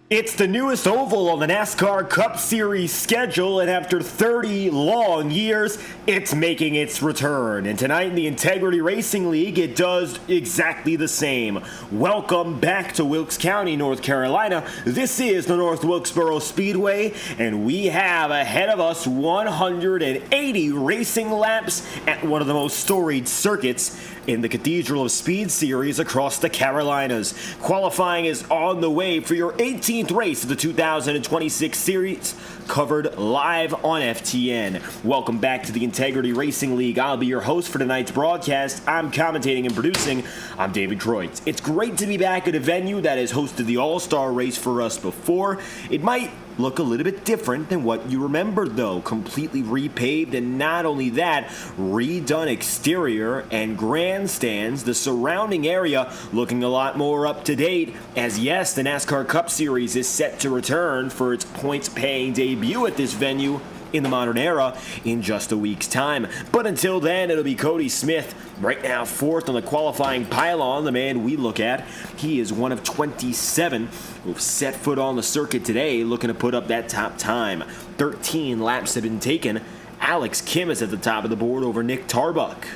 It's the newest oval on the NASCAR Cup Series schedule, and after 30 long years, it's making its return. And tonight in the Integrity Racing League, it does exactly the same. Welcome back to Wilkes County, North Carolina. This is the North Wilkesboro Speedway, and we have ahead of us 180 racing laps at one of the most storied circuits in the Cathedral of Speed Series across the Carolinas. Qualifying is on the way for your 18th race of the 2026 series, covered live on FTN. Welcome back to the Integrity Racing League. I'll be your host for tonight's broadcast. I'm commentating and producing. I'm David Kreutz. It's great to be back at a venue that has hosted the All-Star race for us before. It might look a little bit different than what you remember, though. Completely repaved, and not only that, redone exterior and grandstands. The surrounding area looking a lot more up to date, as yes, the NASCAR Cup Series is set to return for its points-paying debut at this venue in the modern era in just a week's time. But until then, it'll be Cody Smith, right now fourth on the qualifying pylon, the man we look at. He is one of 27 who've set foot on the circuit today, looking to put up that top time. 13 laps have been taken. Alex Kim is at the top of the board over Nick Tarbuck.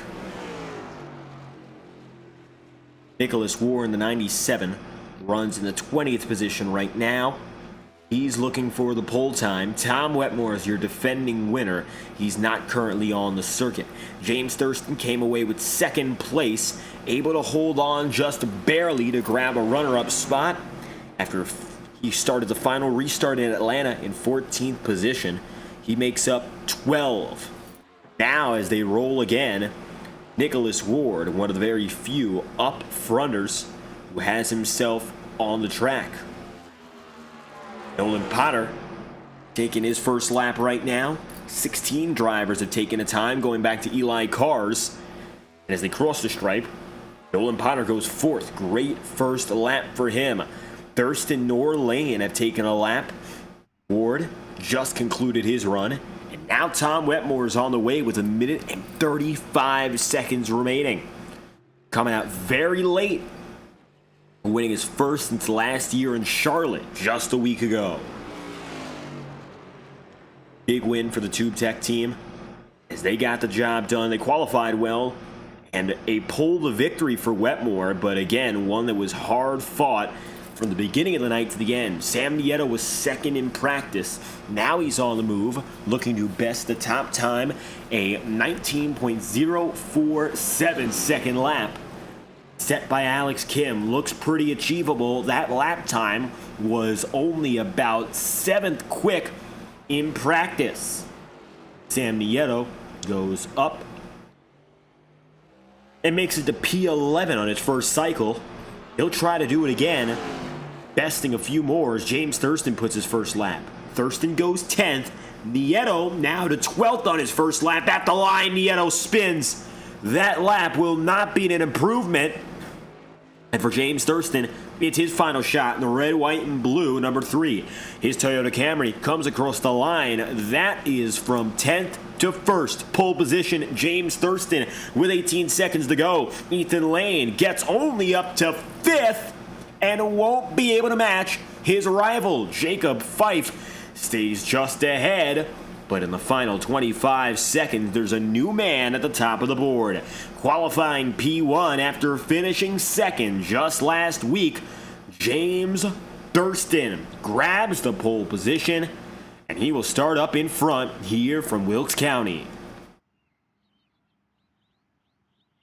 Nicholas Warren, the 97, runs in the 20th position right now. He's looking for the pole time. Tom Wetmore is your defending winner. He's not currently on the circuit. James Thurston came away with second place, able to hold on just barely to grab a runner-up spot after he started the final restart in Atlanta in 14th position. He makes up 12. Now, as they roll again, Nicholas Ward, one of the very few up-fronters who has himself on the track. Nolan Potter taking his first lap right now. 16 drivers have taken a time going back to Eli Cars. And as they cross the stripe, Nolan Potter goes fourth. Great first lap for him. Thurston Nor Lane have taken a lap. Ward just concluded his run. And now Tom Wetmore is on the way with 1 minute and 35 seconds remaining. Coming out very late, winning his first since last year in Charlotte just a week ago. Big win for the Tube Tech team as they got the job done. They qualified well, and a pole to victory for Wetmore, but again, one that was hard fought from the beginning of the night to the end. Sam Nieto was second in practice. Now he's on the move, looking to best the top time, a 19.047 second lap. Set by Alex Kim, looks pretty achievable. That lap time was only about 7th quick in practice. Sam Nieto goes up and makes it to P11 on his first cycle. He'll try to do it again, besting a few more as James Thurston puts his first lap. Thurston goes 10th. Nieto now to 12th on his first lap. At the line, Nieto spins. That lap will not be an improvement. And for James Thurston, it's his final shot in the red, white, and blue, number 3. His Toyota Camry comes across the line. That is from 10th to 1st. Pole position, James Thurston with 18 seconds to go. Ethan Lane gets only up to 5th and won't be able to match his rival. Jacob Fife stays just ahead. But in the final 25 seconds, there's a new man at the top of the board. Qualifying P1 after finishing second just last week, James Thurston grabs the pole position, and he will start up in front here from Wilkes County.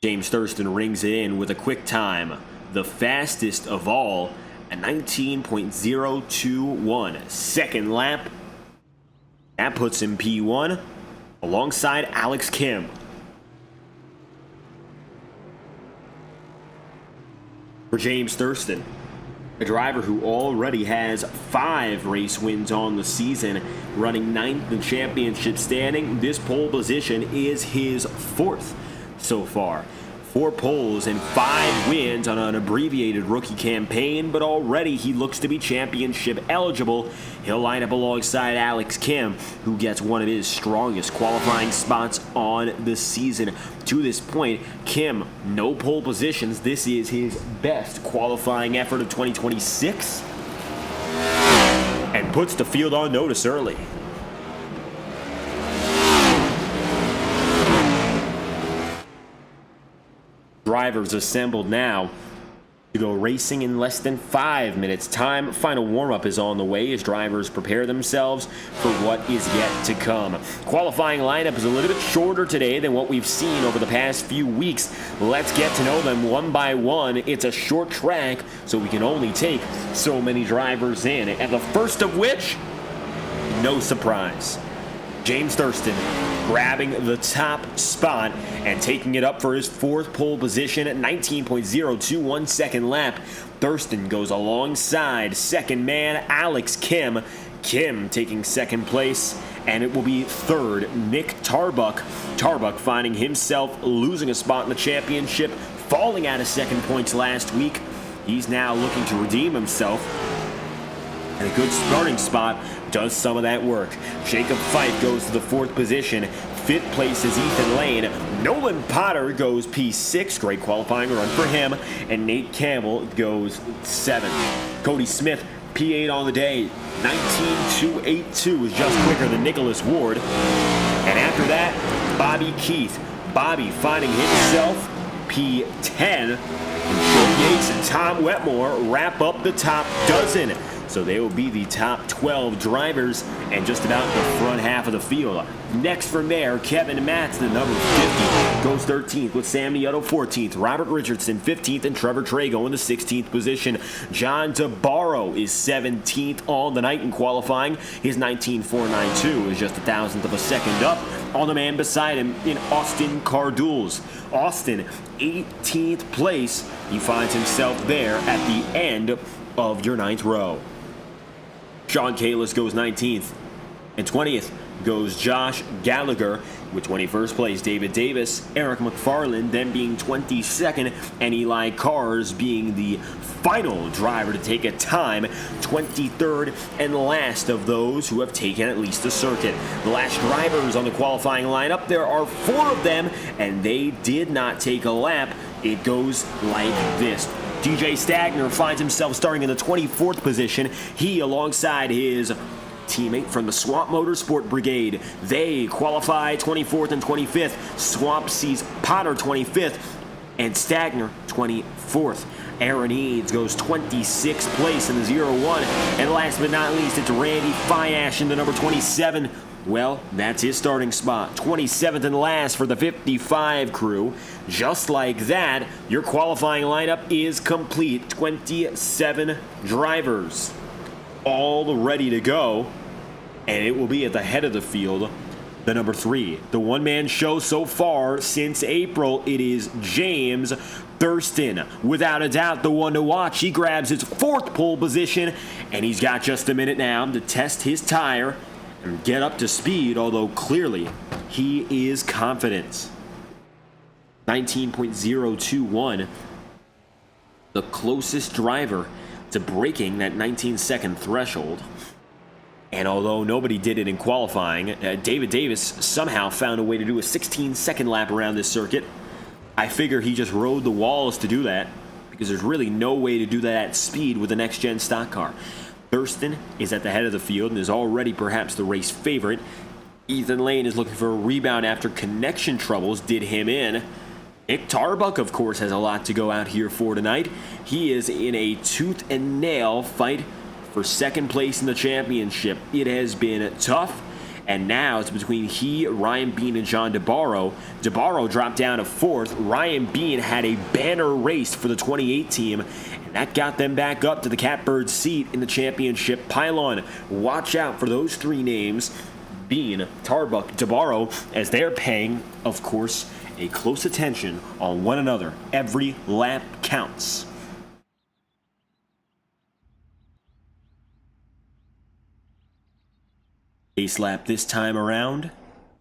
James Thurston rings it in with a quick time, the fastest of all, a 19.021 second lap. That puts him P1 alongside Alex Kim. For James Thurston, a driver who already has 5 race wins on the season, running 9th in championship standing, this pole position is his 4th so far. 4 poles and 5 wins on an abbreviated rookie campaign, but already he looks to be championship eligible. He'll line up alongside Alex Kim, who gets one of his strongest qualifying spots on the season. To this point, Kim, no pole positions. This is his best qualifying effort of 2026. and puts the field on notice early. Drivers assembled now to go racing in less than 5 minutes time. Final warm-up is on the way as drivers prepare themselves for what is yet to come. Qualifying lineup is a little bit shorter today than what we've seen over the past few weeks. Let's get to know them one by one. It's a short track, so we can only take so many drivers in. And the first of which, no surprise, James Thurston grabbing the top spot and taking it up for his 4th pole position at 19.021 second lap. Thurston goes alongside second man Alex Kim. Kim taking 2nd place, and it will be 3rd Nick Tarbuck. Tarbuck finding himself losing a spot in the championship, falling out of 2nd points last week. He's now looking to redeem himself, and a good starting spot does some of that work. Jacob Fife goes to the 4th position. 5th place is Ethan Lane. Nolan Potter goes P6. Great qualifying run for him. And Nate Campbell goes 7th. Cody Smith, P8 on the day. 19.282 is just quicker than Nicholas Ward. And after that, Bobby Keith. Bobby finding himself P10. And Joe Yates and Tom Wetmore wrap up the top dozen. So they will be the top 12 drivers and just about the front half of the field. Next from there, Kevin Matz, the number 50, goes 13th with Sam Nieto 14th, Robert Richardson 15th, and Trevor Trago in the 16th position. John DeBarro is 17th on the night in qualifying. His 19.492 is just 1,000th of a second up on the man beside him in Austin Cardules. Austin, 18th place. He finds himself there at the end of your 9th row. Sean Kalis goes 19th, and 20th goes Josh Gallagher with 21st place. David Davis, Eric McFarland then being 22nd, and Eli Cars being the final driver to take a time, 23rd and last of those who have taken at least a circuit. The last drivers on the qualifying lineup, there are 4 of them, and they did not take a lap. It goes like this. DJ Stagner finds himself starting in the 24th position. He, alongside his teammate from the Swamp Motorsport Brigade, they qualify 24th and 25th. Swamp sees Potter 25th and Stagner 24th. Aaron Eads goes 26th place in the 0-1. And last but not least, it's Randy Fiash in the number 27. Well, that's his starting spot. 27th and last for the 55 crew. Just like that, your qualifying lineup is complete. 27 drivers, all ready to go. And it will be at the head of the field, the number 3. The one-man show so far since April, it is James Thurston. Without a doubt, the one to watch. He grabs his 4th pole position, and he's got just a minute now to test his tire and get up to speed, although clearly he is confident. 19.021, the closest driver to breaking that 19-second threshold. And although nobody did it in qualifying, David Davis somehow found a way to do a 16-second lap around this circuit. I figure he just rode the walls to do that, because there's really no way to do that at speed with a next-gen stock car. Thurston is at the head of the field and is already perhaps the race favorite. Ethan Lane is looking for a rebound after connection troubles did him in. Nick Tarbuck, of course, has a lot to go out here for tonight. He is in a tooth and nail fight for 2nd place in the championship. It has been tough, and now it's between he, Ryan Bean, and John DeBarro. DeBarro dropped down to 4th. Ryan Bean had a banner race for the 28 team, and that got them back up to the catbird seat in the championship pylon. Watch out for those 3 names, Bean, Tarbuck, DeBarro, as they're paying, of course, a close attention on one another. Every lap counts. Pace lap this time around.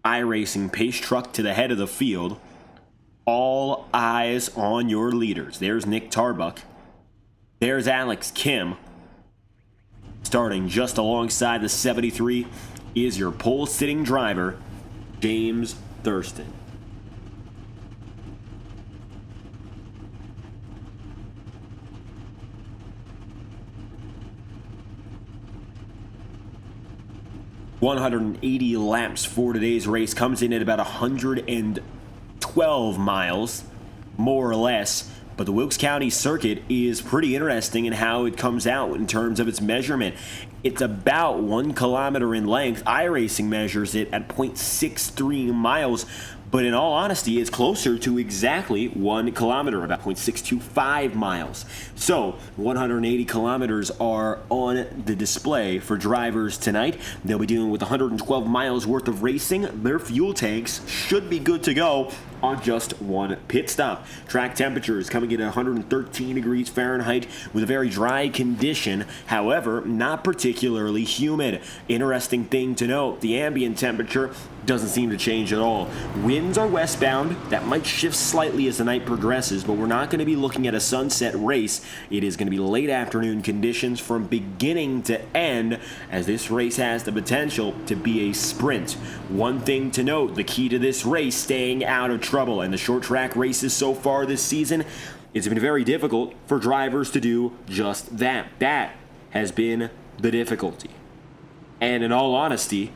iRacing pace truck to the head of the field. All eyes on your leaders. There's Nick Tarbuck. There's Alex Kim. Starting just alongside the 73 is your pole-sitting driver, James Thurston. 180 laps for today's race. Comes in at about 112 miles, more or less. But the Wilkes County circuit is pretty interesting in how it comes out in terms of its measurement. It's about 1 kilometer in length. iRacing measures it at 0.63 miles. But in all honesty, it's closer to exactly 1 kilometer, about 0.625 miles. So 180 kilometers are on the display for drivers tonight. They'll be dealing with 112 miles worth of racing. Their fuel tanks should be good to go on just one pit stop. Track temperatures coming in at 113 degrees Fahrenheit with a very dry condition. However, not particularly humid. Interesting thing to note, the ambient temperature doesn't seem to change at all. Winds are westbound. That might shift slightly as the night progresses, but we're not going to be looking at a sunset race. It is going to be late afternoon conditions from beginning to end, as this race has the potential to be a sprint. One thing to note, the key to this race, staying out of trouble, and the short track races so far this season, it's been very difficult for drivers to do just that. That has been the difficulty. And in all honesty,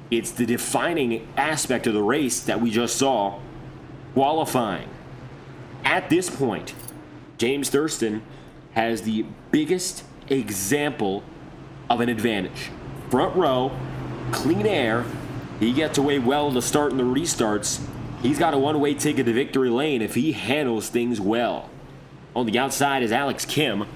it's the defining aspect of the race that we just saw, qualifying. At this point, James Thurston has the biggest example of an advantage. Front row, clean air, he gets away well in the start and the restarts. He's got a one-way ticket to victory lane if he handles things well. On the outside is Alex Kim,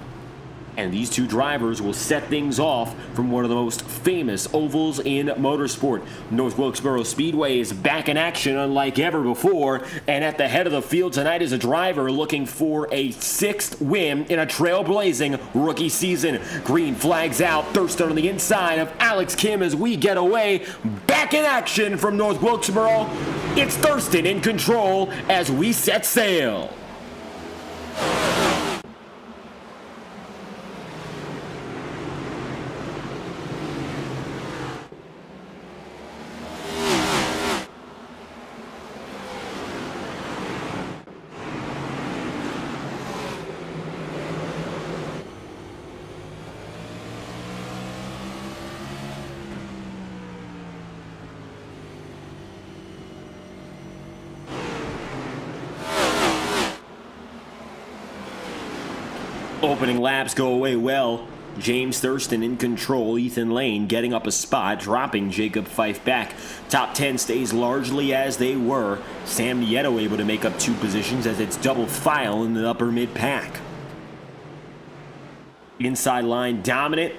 and these two drivers will set things off from one of the most famous ovals in motorsport. North Wilkesboro Speedway is back in action unlike ever before, and at the head of the field tonight is a driver looking for a 6th win in a trailblazing rookie season. Green flags out, Thurston on the inside of Alex Kim as we get away. Back in action from North Wilkesboro, it's Thurston in control as we set sail. Opening laps go away well. James Thurston in control, Ethan Lane getting up a spot, dropping Jacob Fife back. Top 10 stays largely as they were. Sam Nieto able to make up 2 positions as it's double file in the upper mid-pack. Inside line dominant.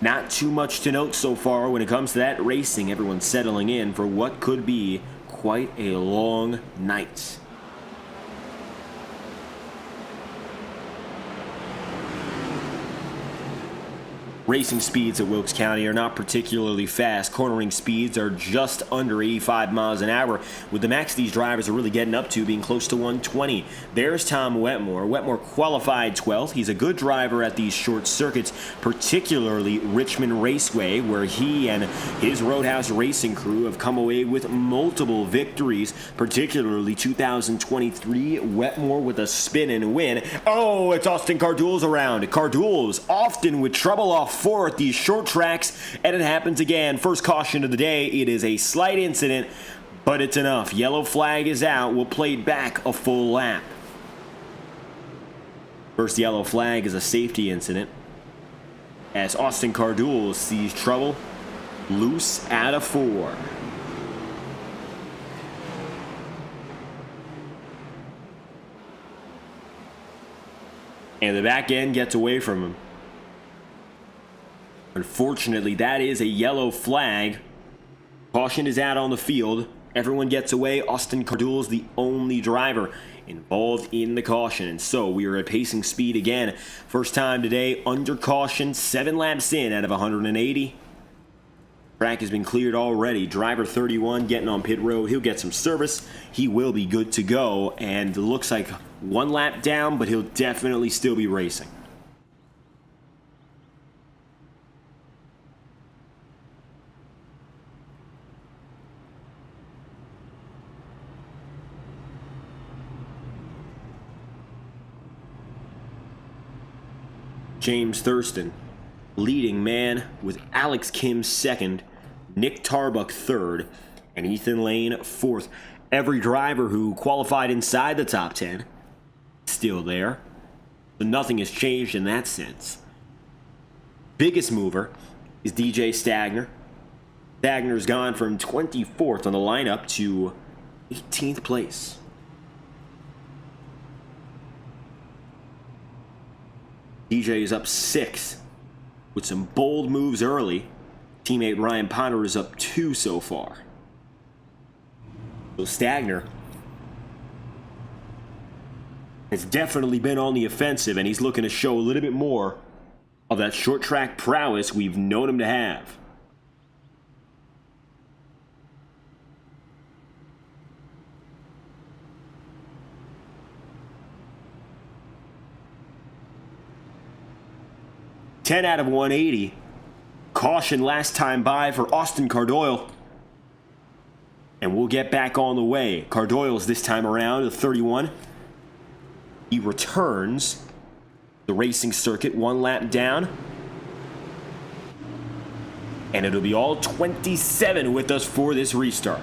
Not too much to note so far when it comes to that racing. Everyone's settling in for what could be quite a long night. Racing speeds at Wilkes County are not particularly fast. Cornering speeds are just under 85 miles an hour, with the max these drivers are really getting up to being close to 120. There's Tom Wetmore. Wetmore qualified 12th. He's a good driver at these short circuits, particularly Richmond Raceway, where he and his Roadhouse Racing crew have come away with multiple victories, particularly 2023. Wetmore with a spin and win. Oh, it's Austin Cardul's around. Cardul's often with trouble off 4 at these short tracks, and it happens again. First caution of the day. It is a slight incident, but it's enough. Yellow flag is out. We'll play it back a full lap. First yellow flag is a safety incident, as Austin Cardul sees trouble. Loose out of 4. And the back end gets away from him. Unfortunately, that is a yellow flag. Caution is out on the field. Everyone gets away. Austin Cardul is the only driver involved in the caution. And so we are at pacing speed again. First time today under caution. 7 laps in out of 180. Track has been cleared already. Driver 31 getting on pit road. He'll get some service. He will be good to go. And looks like 1 lap down, but he'll definitely still be racing. James Thurston leading man with Alex Kim second. Nick Tarbuck third, and Ethan Lane fourth. Every driver who qualified inside the top 10 still there. So nothing has changed in that sense. Biggest mover is DJ Stagner. Stagner's gone from 24th on the lineup to 18th place. DJ is up 6 with some bold moves early. Teammate Ryan Potter is up 2 so far. So Stagner has definitely been on the offensive, and he's looking to show a little bit more of that short track prowess we've known him to have. Ten out of 180. Caution last time by for Austin Cardoyle. And we'll get back on the way. Cardoyle's this time around at 31. He returns the racing circuit 1 lap down. And it'll be all 27 with us for this restart.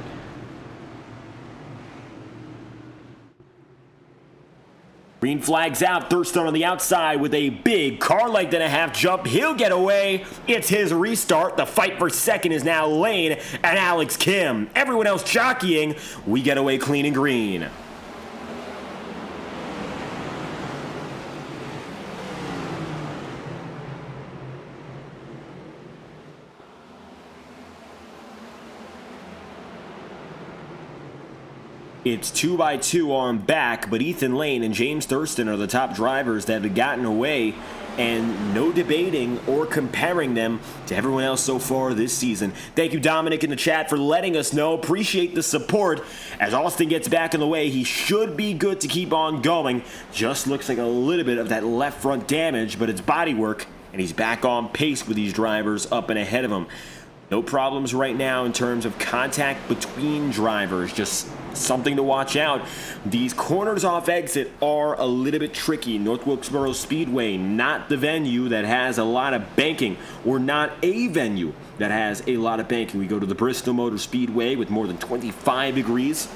Green flag's out. Thurston on the outside with a big car length and a half jump. He'll get away. It's his restart. The fight for second is now Lane and Alex Kim. Everyone else jockeying. We get away clean and green. It's 2x2 on back, but Ethan Lane and James Thurston are the top drivers that have gotten away, and no debating or comparing them to everyone else so far this season. Thank you, Dominic, in the chat for letting us know. Appreciate the support. As Austin gets back in the way, he should be good to keep on going. Just looks like a little bit of that left front damage, but it's bodywork, and he's back on pace with these drivers up and ahead of him. No problems right now in terms of contact between drivers, just something to watch out. These corners off exit are a little bit tricky. North Wilkesboro Speedway, not the venue that has a lot of banking, or not a venue that has a lot of banking. We go to the Bristol Motor Speedway with more than 25 degrees.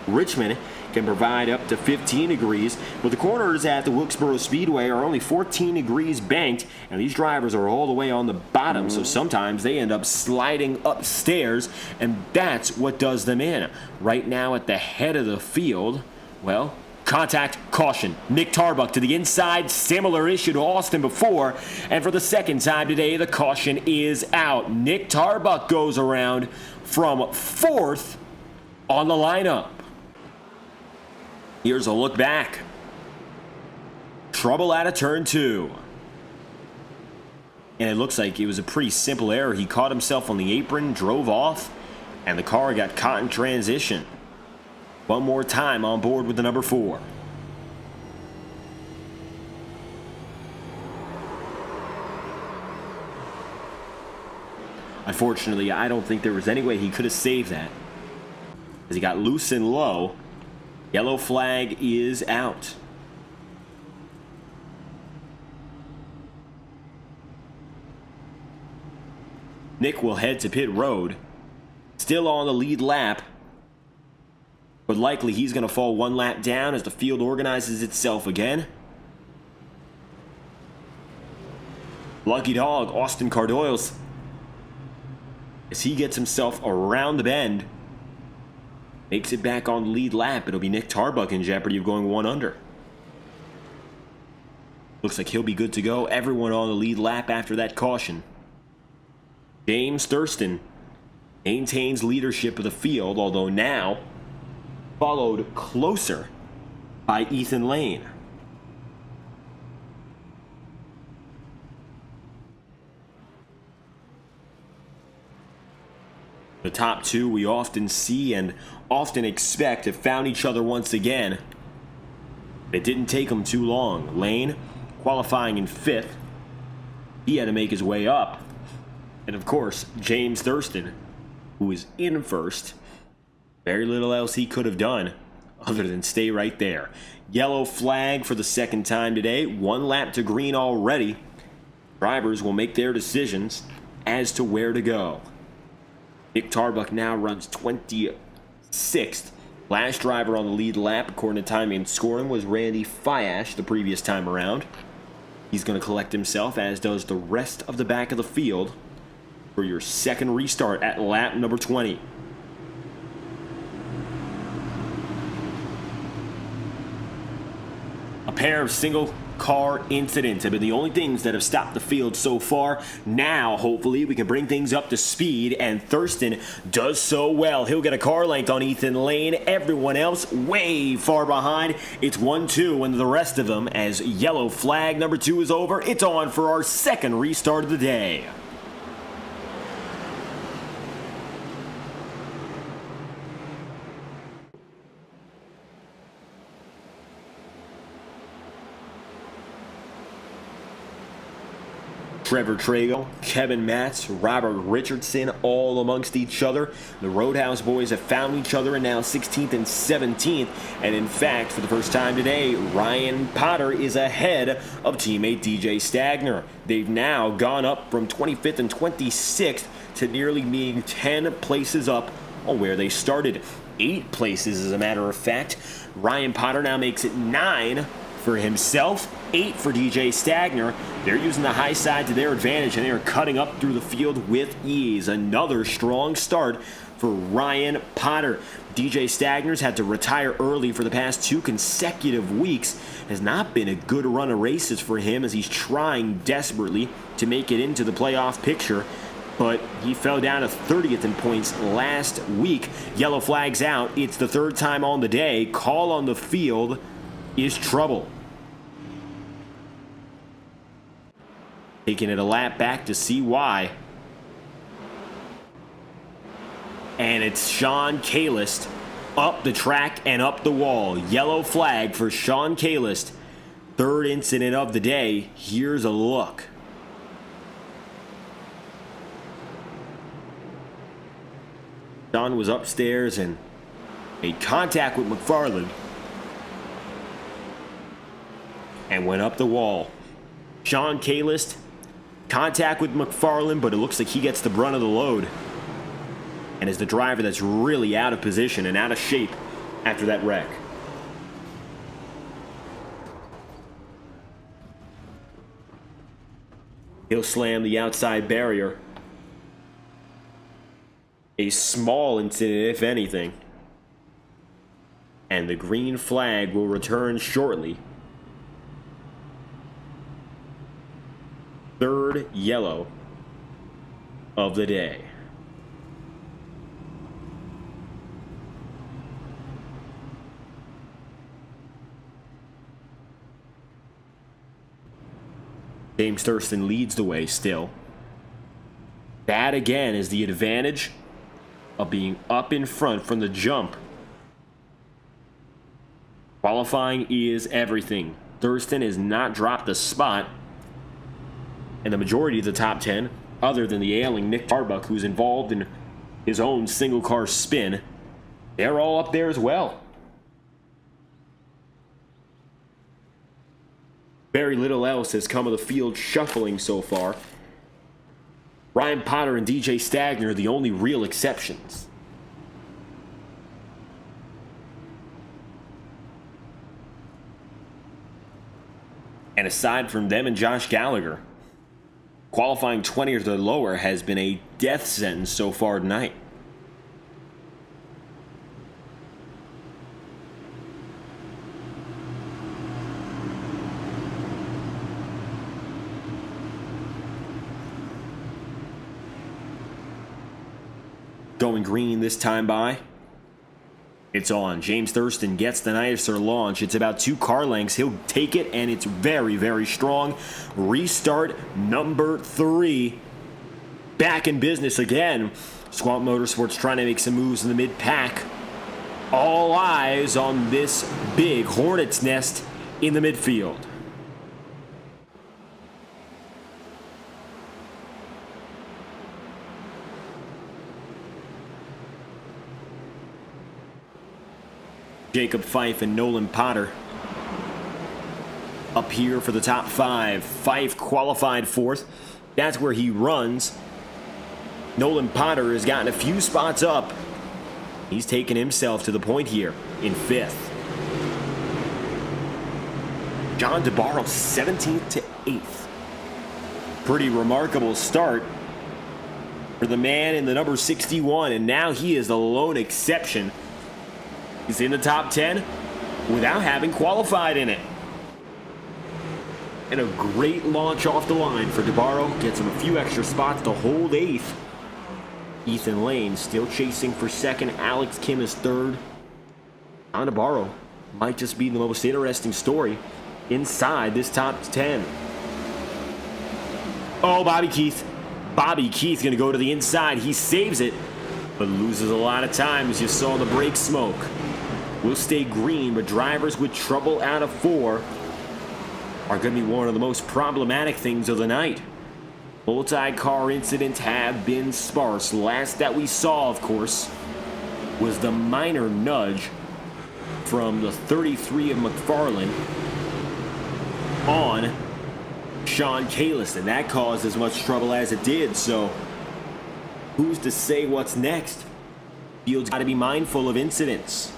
Richmond can provide up to 15 degrees, but the corners at the Wilkesboro Speedway are only 14 degrees banked, and these drivers are all the way on the bottom, so sometimes they end up sliding upstairs, and that's what does them in. Right now at the head of the field, well, contact, caution. Nick Tarbuck to the inside, similar issue to Austin before, and for the second time today, the caution is out. Nick Tarbuck goes around from 4th on the lineup. Here's a look back. Trouble out of turn 2. And it looks like it was a pretty simple error. He caught himself on the apron, drove off, and the car got caught in transition. One more time on board with the number 4. Unfortunately, I don't think there was any way he could have saved that, as he got loose and low. Yellow flag is out. Nick will head to pit road. Still on the lead lap, but likely he's going to fall 1 lap down as the field organizes itself again. Lucky dog, Austin Cardoyle's, as he gets himself around the bend. Makes it back on the lead lap. It'll be Nick Tarbuck in jeopardy of going 1 under. Looks like he'll be good to go. Everyone on the lead lap after that caution. James Thurston maintains leadership of the field, although now followed closer by Ethan Lane. The top 2 we often see and often expect have found each other once again. It didn't take them too long. Lane qualifying in 5th. He had to make his way up. And of course, James Thurston, who is in 1st. Very little else he could have done other than stay right there. Yellow flag for the second time today. 1 lap to green already. Drivers will make their decisions as to where to go. Nick Tarbuck now runs 26th. Last driver on the lead lap, according to timing and scoring, was Randy Fiash the previous time around. He's going to collect himself, as does the rest of the back of the field, for your second restart at lap number 20. A pair of single car incidents have been the only things that have stopped the field so far. Now, hopefully, we can bring things up to speed, and Thurston does so well. He'll get a car length on Ethan Lane. Everyone else way far behind. It's 1-2, and the rest of them, as yellow flag number 2 is over, it's on for our second restart of the day. Trevor Trago, Kevin Matz, Robert Richardson, all amongst each other. The Roadhouse boys have found each other and now 16th and 17th. And in fact, for the first time today, Ryan Potter is ahead of teammate DJ Stagner. They've now gone up from 25th and 26th to nearly being 10 places up on where they started. 8 places, as a matter of fact. Ryan Potter now makes it 9 for himself, 8 for DJ Stagner. They're using the high side to their advantage, and they are cutting up through the field with ease. Another strong start for Ryan Potter. DJ Stagner's had to retire early for the past 2 consecutive weeks. Has not been a good run of races for him, as he's trying desperately to make it into the playoff picture. But he fell down to 30th in points last week. Yellow flags out. It's the 3rd time on the day. Call on the field is trouble. Taking it a lap back to see why. And it's Sean Kalist up the track and up the wall. Yellow flag for Sean Kalist. 3rd incident of the day. Here's a look. Sean was upstairs and made contact with McFarland and went up the wall. Sean Kalist, contact with McFarland, but it looks like he gets the brunt of the load, and is the driver that's really out of position and out of shape after that wreck. He'll slam the outside barrier. A small incident, if anything. And the green flag will return shortly. 3rd yellow of the day. James Thurston leads the way still. That again is the advantage of being up in front from the jump. Qualifying is everything. Thurston has not dropped a spot, and the majority of the top 10, other than the ailing Nick Tarbuck, who's involved in his own single car spin, they're all up there as well. Very little else has come of the field shuffling so far. Ryan Potter and DJ Stagner are the only real exceptions. And aside from them and Josh Gallagher, qualifying 20th or lower has been a death sentence so far tonight. Going green this time by. It's on. James Thurston gets the nicer launch. It's about 2 car lengths. He'll take it, and it's very, very strong. Restart number 3. Back in business again. Swamp Motorsports trying to make some moves in the mid-pack. All eyes on this big hornet's nest in the midfield. Jacob Fife and Nolan Potter up here for the top 5. Fife qualified 4th. That's where he runs. Nolan Potter has gotten a few spots up. He's taken himself to the point here in 5th. John DeBarro 17th to 8th. Pretty remarkable start for the man in the number 61, and now he is the lone exception. He's in the top 10 without having qualified in it. And a great launch off the line for DeBarro. Gets him a few extra spots to hold 8th. Ethan Lane still chasing for 2nd. Alex Kim is 3rd. John DeBarro might just be the most interesting story inside this top 10. Oh, Bobby Keith. Bobby Keith going to go to the inside. He saves it, but loses a lot of time, as you saw the brake smoke. Will stay green, but drivers with trouble out of 4 are going to be one of the most problematic things of the night. Multi-car incidents have been sparse. Last that we saw, of course, was the minor nudge from the 33 of McFarland on Sean Kalis, and that caused as much trouble as it did. So who's to say what's next? Field's got to be mindful of incidents.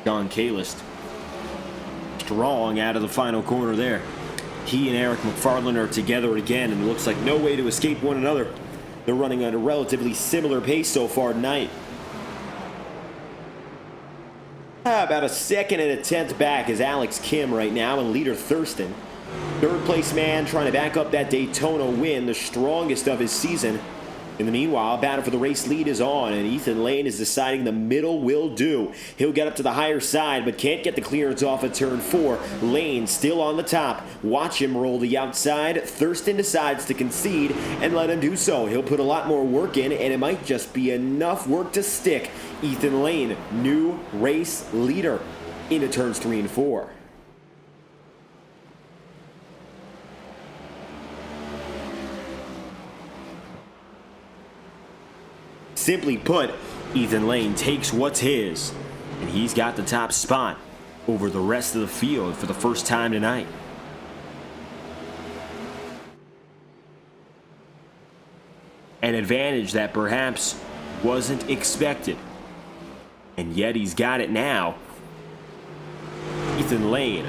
Sean Kalis strong out of the final corner there. He and Eric McFarland are together again, and it looks like no way to escape one another. They're running at a relatively similar pace so far tonight. About a 2nd and a 10th back is Alex Kim right now, and leader Thurston. 3rd place man trying to back up that Daytona win, the strongest of his season. In the meanwhile, battle for the race lead is on, and Ethan Lane is deciding the middle will do. He'll get up to the higher side, but can't get the clearance off at turn 4. Lane still on the top. Watch him roll the outside. Thurston decides to concede, and let him do so. He'll put a lot more work in, and it might just be enough work to stick. Ethan Lane, new race leader, into turns 3 and 4. Simply put, Ethan Lane takes what's his, and he's got the top spot over the rest of the field for the first time tonight. An advantage that perhaps wasn't expected, and yet he's got it now. Ethan Lane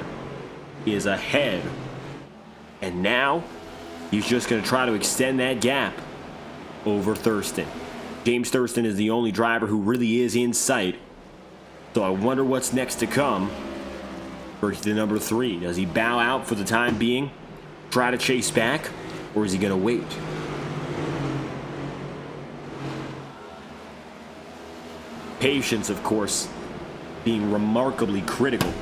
is ahead, and now he's just going to try to extend that gap over Thurston. James Thurston is the only driver who really is in sight. So I wonder what's next to come for the number 3. Does he bow out for the time being, try to chase back, or is he going to wait? Patience, of course, being remarkably critical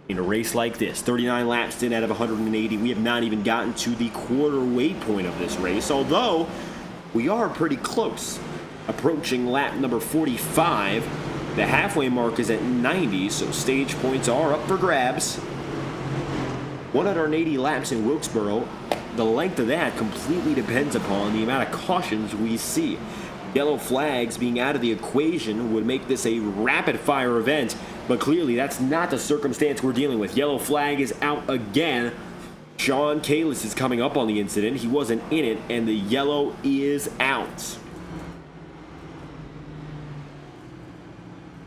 in a race like this. 39 laps in out of 180. We have not even gotten to the quarter waypoint of this race, although we are pretty close. Approaching lap number 45. The halfway mark is at 90, so stage points are up for grabs. 180 laps in Wilkesboro. The length of that completely depends upon the amount of cautions we see. Yellow flags being out of the equation would make this a rapid-fire event, but clearly that's not the circumstance we're dealing with. Yellow flag is out again. Sean Kalis is coming up on the incident. He wasn't in it, and the yellow is out.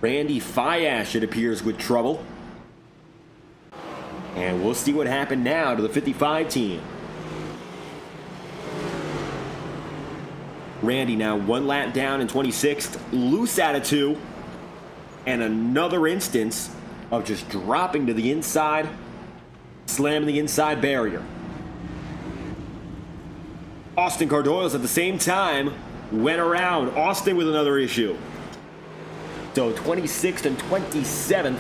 Randy Fiash, it appears, with trouble. And we'll see what happened now to the 55 team. Randy now 1 lap down in 26th, loose out of 2. And another instance of just dropping to the inside, slamming the inside barrier. Austin Cardoyles at the same time went around Austin with another issue. So 26th and 27th,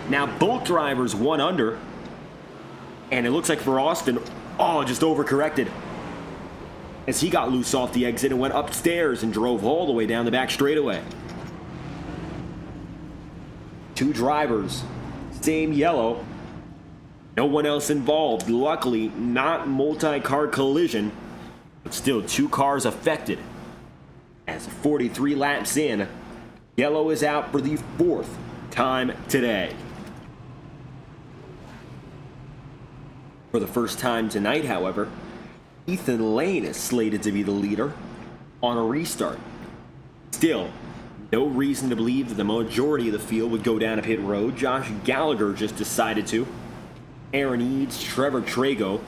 now both drivers 1 under. And it looks like for Austin, just overcorrected, as he got loose off the exit and went upstairs and drove all the way down the back straightaway. 2 drivers, same yellow, no one else involved. Luckily, not multi-car collision, but still 2 cars affected. As 43 laps in, yellow is out for the 4th time today. For the first time tonight, however, Ethan Lane is slated to be the leader on a restart. Still, no reason to believe that the majority of the field would go down a pit road. Josh Gallagher just decided to. Aaron Eads, Trevor Trago,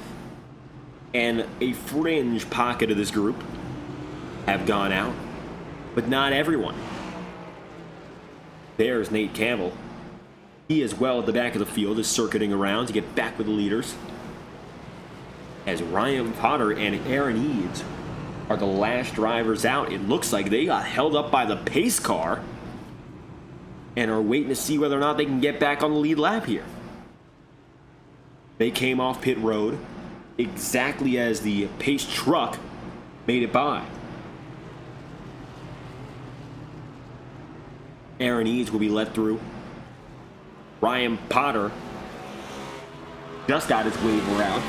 and a fringe pocket of this group have gone out, but not everyone. There's Nate Campbell. He as well at the back of the field is circuiting around to get back with the leaders. As Ryan Potter and Aaron Eads are the last drivers out. It looks like they got held up by the pace car and are waiting to see whether or not they can get back on the lead lap here. They came off pit road exactly as the pace truck made it by. Aaron Eads will be let through. Ryan Potter just got his waiver out.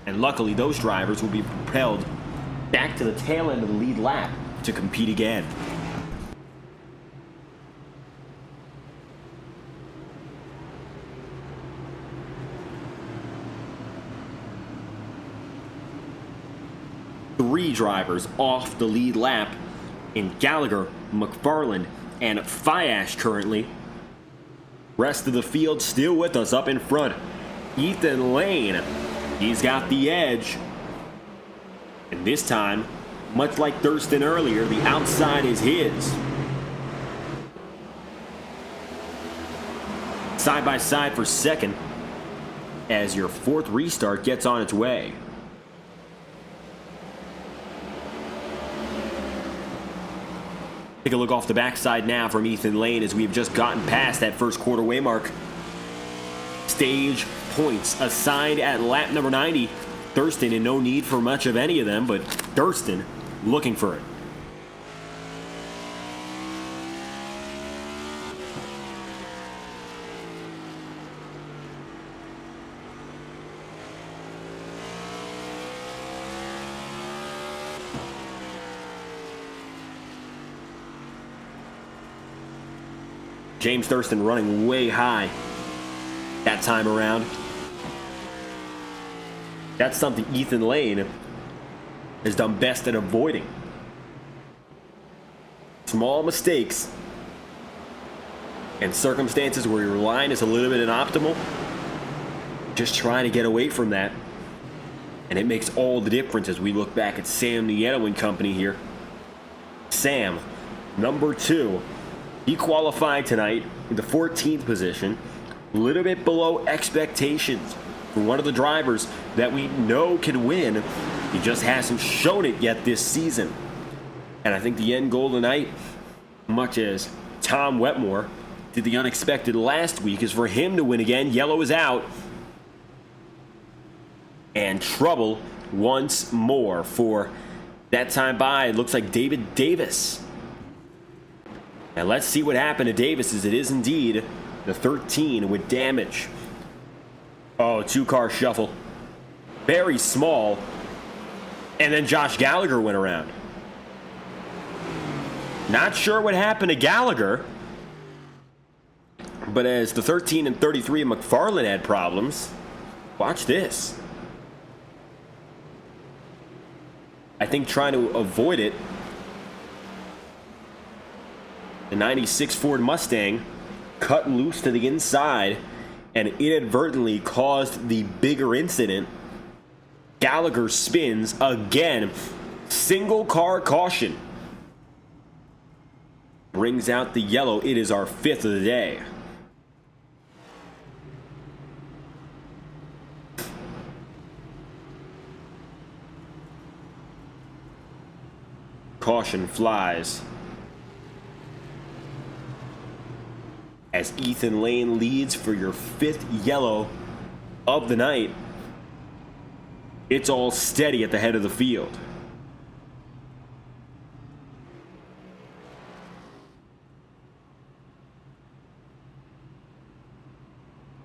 And luckily, those drivers will be propelled back to the tail end of the lead lap to compete again. Three drivers off the lead lap in Gallagher, McFarland, and Fiash currently. Rest of the field still with us up in front. Ethan Lane, he's got the edge. And this time, much like Thurston earlier, the outside is his. Side by side for second as your fourth restart gets on its way. Take a look off the backside now from Ethan Lane as we've just gotten past that first quarter way mark. Stage points assigned at lap number 90. Thurston in no need for much of any of them, but Thurston looking for it. James Thurston running way high that time around. That's something Ethan Lane has done best at avoiding. Small mistakes and circumstances where your line is a little bit inoptimal, just trying to get away from that. And it makes all the difference as we look back at Sam Nieto and company here. Sam, number 2. He qualified tonight in the 14th position, a little bit below expectations for one of the drivers that we know can win. He just hasn't shown it yet this season. And I think the end goal tonight, much as Tom Wetmore did the unexpected last week, is for him to win again. Yellow is out. And trouble once more for that time by. It looks like David Davis. And let's see what happened to Davis, as it is indeed the 13 with damage. Oh, 2-car shuffle. Very small. And then Josh Gallagher went around. Not sure what happened to Gallagher. But as the 13 and 33 of McFarland had problems, watch this. I think trying to avoid it, the 96 Ford Mustang cut loose to the inside and inadvertently caused the bigger incident. Gallagher spins again. Single car caution. Brings out the yellow. It is our 5th of the day. Caution flies as Ethan Lane leads for your 5th yellow of the night. It's all steady at the head of the field.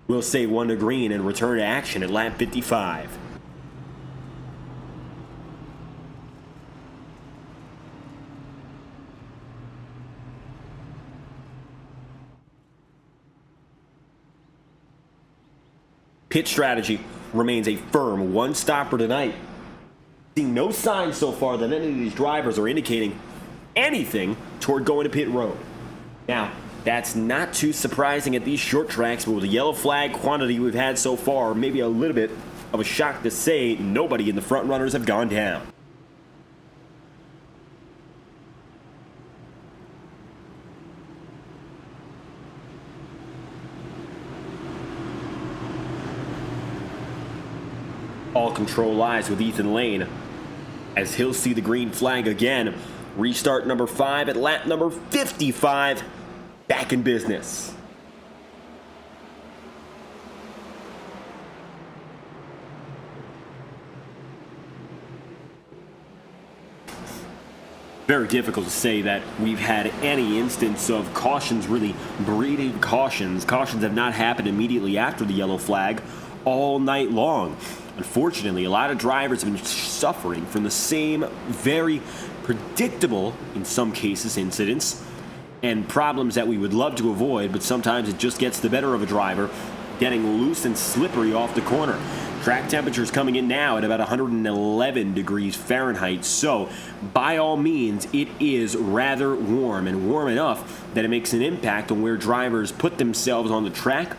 We'll say 1 to green and return to action at lap 55. Pit strategy remains a firm one-stopper tonight Seeing no signs so far that any of these drivers are indicating anything toward going to pit road. Now, that's not too surprising at these short tracks, but with the yellow flag quantity we've had so far, maybe a little bit of a shock to say nobody in the front runners have gone down. All control lies with Ethan Lane as he'll see the green flag again. Restart number 5 at lap number 55. Back in business. Very difficult to say that we've had any instance of cautions really breeding cautions. Cautions have not happened immediately after the yellow flag all night long. Unfortunately, a lot of drivers have been suffering from the same very predictable, in some cases, incidents and problems that we would love to avoid, but sometimes it just gets the better of a driver, getting loose and slippery off the corner. Track temperatures coming in now at about 111 degrees Fahrenheit, so by all means, it is rather warm, and warm enough that it makes an impact on where drivers put themselves on the track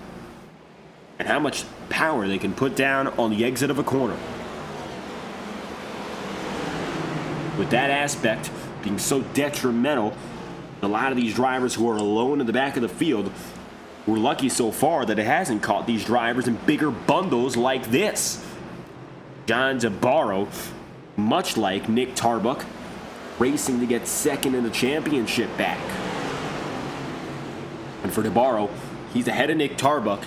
and how much power they can put down on the exit of a corner. With that aspect being so detrimental, a lot of these drivers who are alone in the back of the field, we're lucky so far that it hasn't caught these drivers in bigger bundles like this. John DeBarro, much like Nick Tarbuck, racing to get second in the championship back. And for DeBarro, he's ahead of Nick Tarbuck,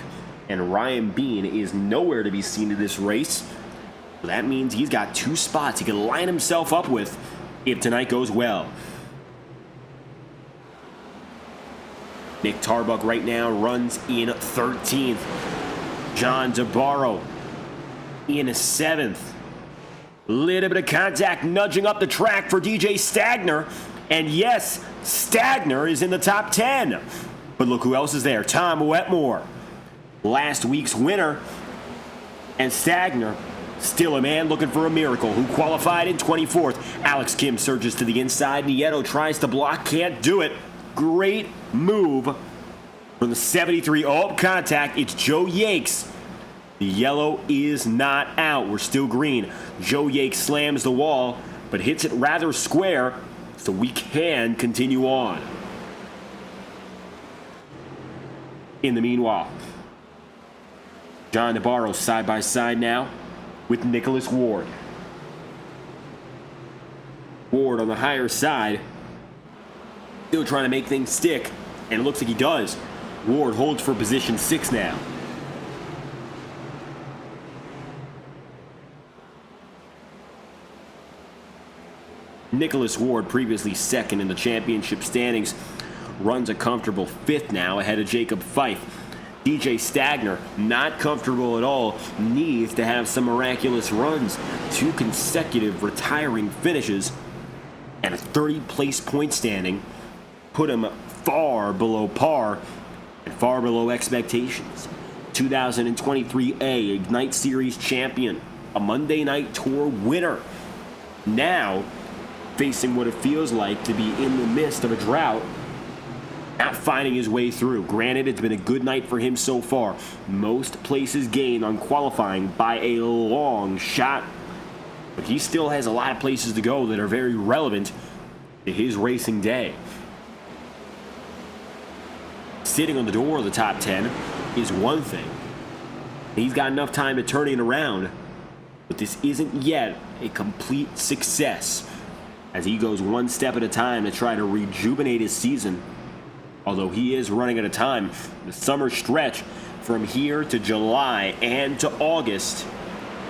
and Ryan Bean is nowhere to be seen in this race. So that means he's got 2 spots he can line himself up with if tonight goes well. Nick Tarbuck right now runs in 13th. John DeBarro in 7th. Little bit of contact nudging up the track for DJ Stagner. And yes, Stagner is in the top 10. But look who else is there. Tom Wetmore, last week's winner. And Stagner, still a man looking for a miracle, who qualified in 24th. Alex Kim surges to the inside. Nieto tries to block, can't do it. Great move from the 73. Oh, contact. It's Joe Yakes. The yellow is not out. We're still green. Joe Yakes slams the wall, but hits it rather square, so we can continue on. In the meanwhile, John DeBarro side by side now with Nicholas Ward. Ward on the higher side, still trying to make things stick, and it looks like he does. Ward holds for position 6 now. Nicholas Ward, previously second in the championship standings, runs a comfortable 5th now ahead of Jacob Fife. DJ Stagner, not comfortable at all, needs to have some miraculous runs. 2 consecutive retiring finishes and a 30-place point standing put him far below par and far below expectations. 2023 Ignite Series champion, a Monday Night Tour winner, now facing what it feels like to be in the midst of a drought, not finding his way through. Granted, it's been a good night for him so far. Most places gained on qualifying by a long shot, but he still has a lot of places to go that are very relevant to his racing day. Sitting on the door of the top 10 is one thing. He's got enough time to turn it around, but this isn't yet a complete success, as he goes one step at a time to try to rejuvenate his season. Although he is running at a time, the summer stretch from here to July and to August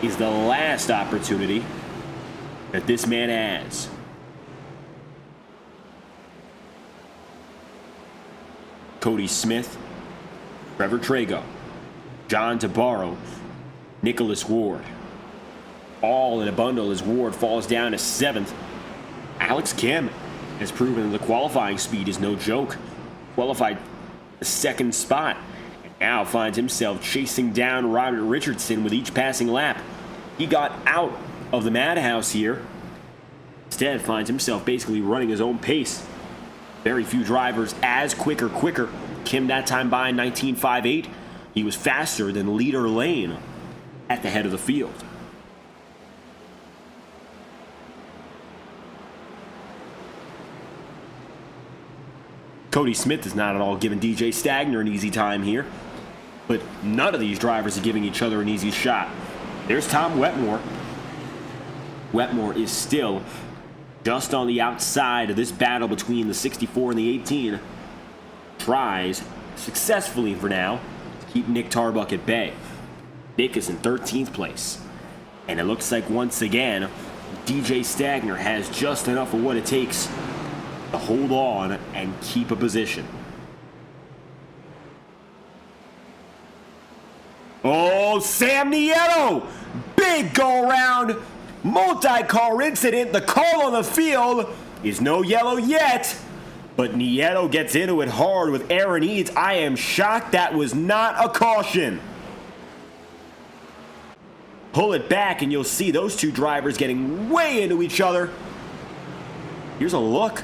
is the last opportunity that this man has. Cody Smith, Trevor Trago, John DeBarro, Nicholas Ward. All in a bundle as Ward falls down to 7th. Alex Kim has proven that the qualifying speed is no joke. Qualified the 2nd spot and now finds himself chasing down Robert Richardson with each passing lap. He got out of the madhouse here. Instead, finds himself basically running his own pace. Very few drivers as quicker. Kim that time by 19.58. He was faster than leader Lane at the head of the field. Cody Smith is not at all giving DJ Stagner an easy time here, but none of these drivers are giving each other an easy shot. There's Tom Wetmore. Wetmore is still just on the outside of this battle between the 64 and the 18. Tries successfully for now to keep Nick Tarbuck at bay. Nick is in 13th place. And it looks like once again, DJ Stagner has just enough of what it takes to hold on and keep a position. Oh, Sam Nieto! Big go-around, multi-car incident. The call on the field is no yellow yet, but Nieto gets into it hard with Aaron Eads. I am shocked that was not a caution. Pull it back and you'll see those two drivers getting way into each other. Here's a look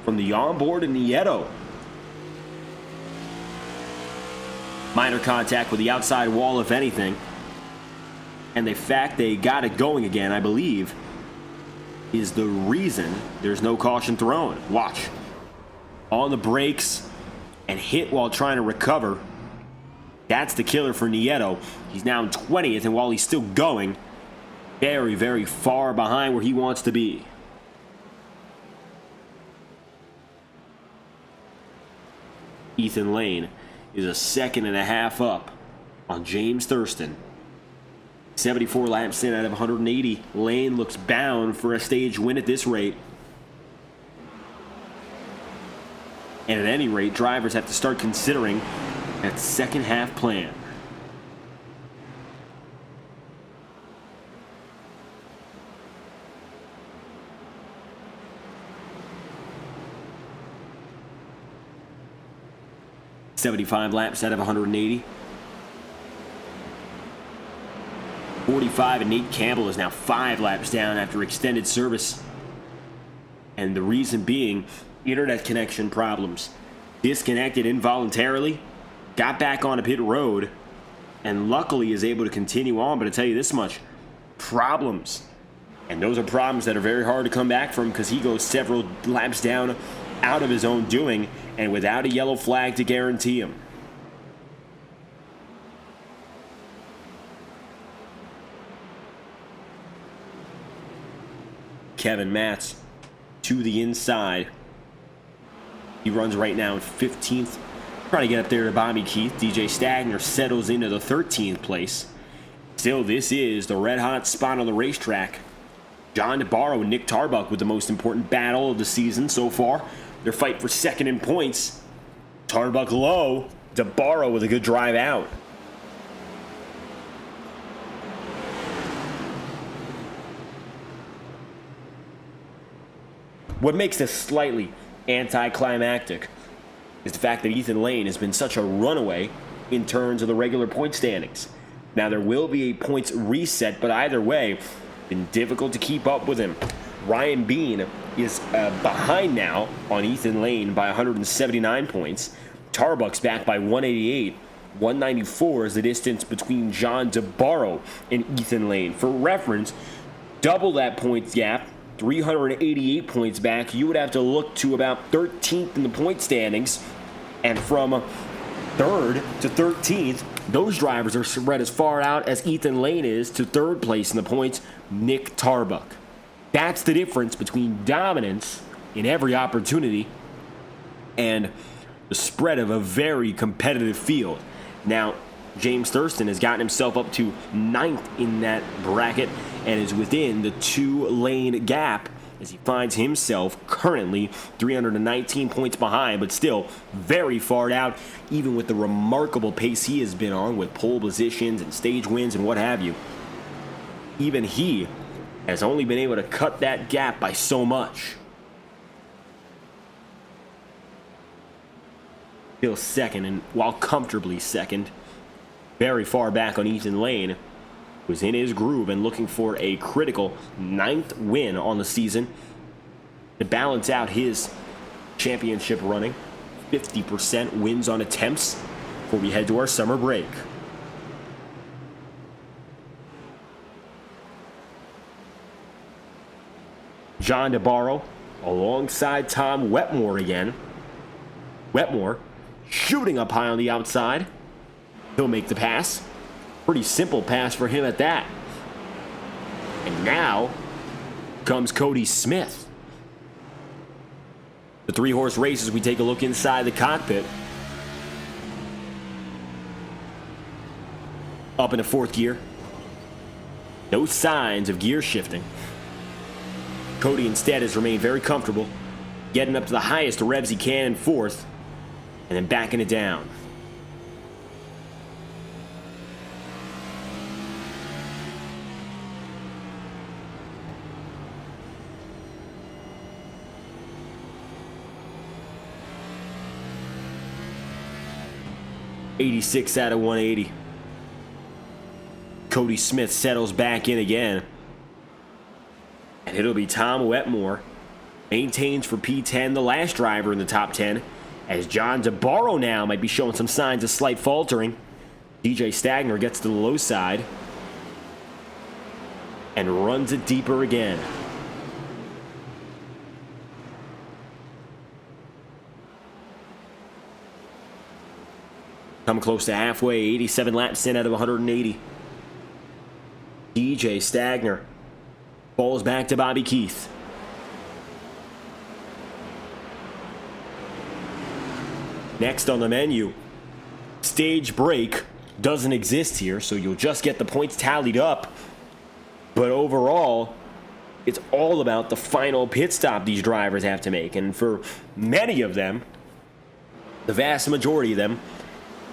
from the onboard and Nieto. Minor contact with the outside wall, if anything. And the fact they got it going again, I believe, is the reason there's no caution thrown. Watch. On the brakes and hit while trying to recover. That's the killer for Nieto. He's now in 20th, and while he's still going, very far behind where he wants to be. Ethan Lane is a second and a half up on James Thurston. 74 laps in out of 180. Lane looks bound for a stage win at this rate. And at any rate, drivers have to start considering that second half plan. $75 laps out of 180. 45 and Nate Campbell is now 5 laps down after extended service. And the reason being, internet connection problems. Disconnected involuntarily, got back on a pit road, and luckily is able to continue on. But I tell you this much, problems. And those are problems that are very hard to come back from because he goes several laps down out of his own doing and without a yellow flag to guarantee him. Kevin Matz to the inside. He runs right now in 15th. Trying to get up there to Bobby Keith. DJ Stagner settles into the 13th place. Still, this is the red-hot spot on the racetrack. John DeBarro and Nick Tarbuck with the most important battle of the season so far. Their fight for second in points. Tarbuck low. DeBarro with a good drive out. What makes this slightly anticlimactic is the fact that Ethan Lane has been such a runaway in terms of the regular point standings. Now, there will be a points reset, but either way, been difficult to keep up with him. Ryan Bean is behind now on Ethan Lane by 179 points. Tarbuck's back by 188. 194 is the distance between John DeBarro and Ethan Lane. For reference, double that points gap, 388 points back, you would have to look to about 13th in the point standings. And from 3rd to 13th, those drivers are spread as far out as Ethan Lane is to 3rd place in the points, Nick Tarbuck. That's the difference between dominance in every opportunity and the spread of a very competitive field. Now, James Thurston has gotten himself up to 9th in that bracket and is within the 2-lane gap as he finds himself currently 319 points behind, but still very far out, even with the remarkable pace he has been on with pole positions and stage wins and what have you. Even he has only been able to cut that gap by so much. Still second, and while comfortably second, very far back on Ethan Lane who's in his groove and looking for a critical 9th win on the season to balance out his championship running. 50% wins on attempts before we head to our summer break. John DeBarro alongside Tom Wetmore again. Wetmore shooting up high on the outside. He'll make the pass. Pretty simple pass for him at that. And now comes Cody Smith. The 3-horse race as we take a look inside the cockpit. Up into 4th gear. No signs of gear shifting. Cody instead has remained very comfortable, getting up to the highest revs he can in 4th, and then backing it down. '86 out of 180. Cody Smith settles back in again. And it'll be Tom Wetmore. Maintains for P10, the last driver in the top 10. As John DeBarro now might be showing some signs of slight faltering. DJ Stagner gets to the low side. And runs it deeper again. Come close to halfway, 87 laps in out of 180. DJ Stagner falls back to Bobby Keith. Next on the menu, stage break doesn't exist here, so you'll just get the points tallied up. But overall, it's all about the final pit stop these drivers have to make. And for many of them, the vast majority of them,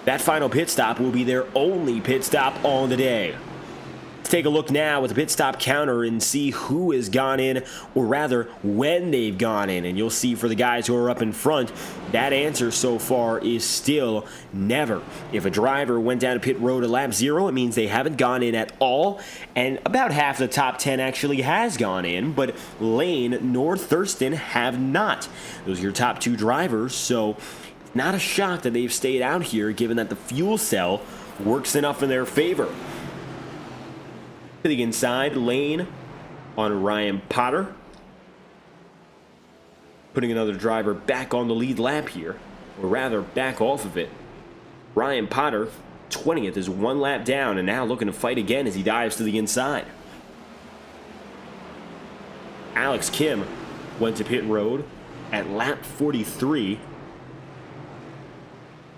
that final pit stop will be their only pit stop on the day. Let's take a look now at the pit stop counter and see who has gone in, or rather, when they've gone in. And you'll see for the guys who are up in front, that answer so far is still never. If a driver went down to pit road at lap 0, it means they haven't gone in at all. And about half the top 10 actually has gone in, but Lane nor Thurston have not. Those are your top 2 drivers, so it's not a shock that they've stayed out here, given that the fuel cell works enough in their favor. To the inside, Lane on Ryan Potter. Putting another driver back on the lead lap here, or rather back off of it. Ryan Potter, 20th, is 1 lap down and now looking to fight again as he dives to the inside. Alex Kim went to pit road at lap 43.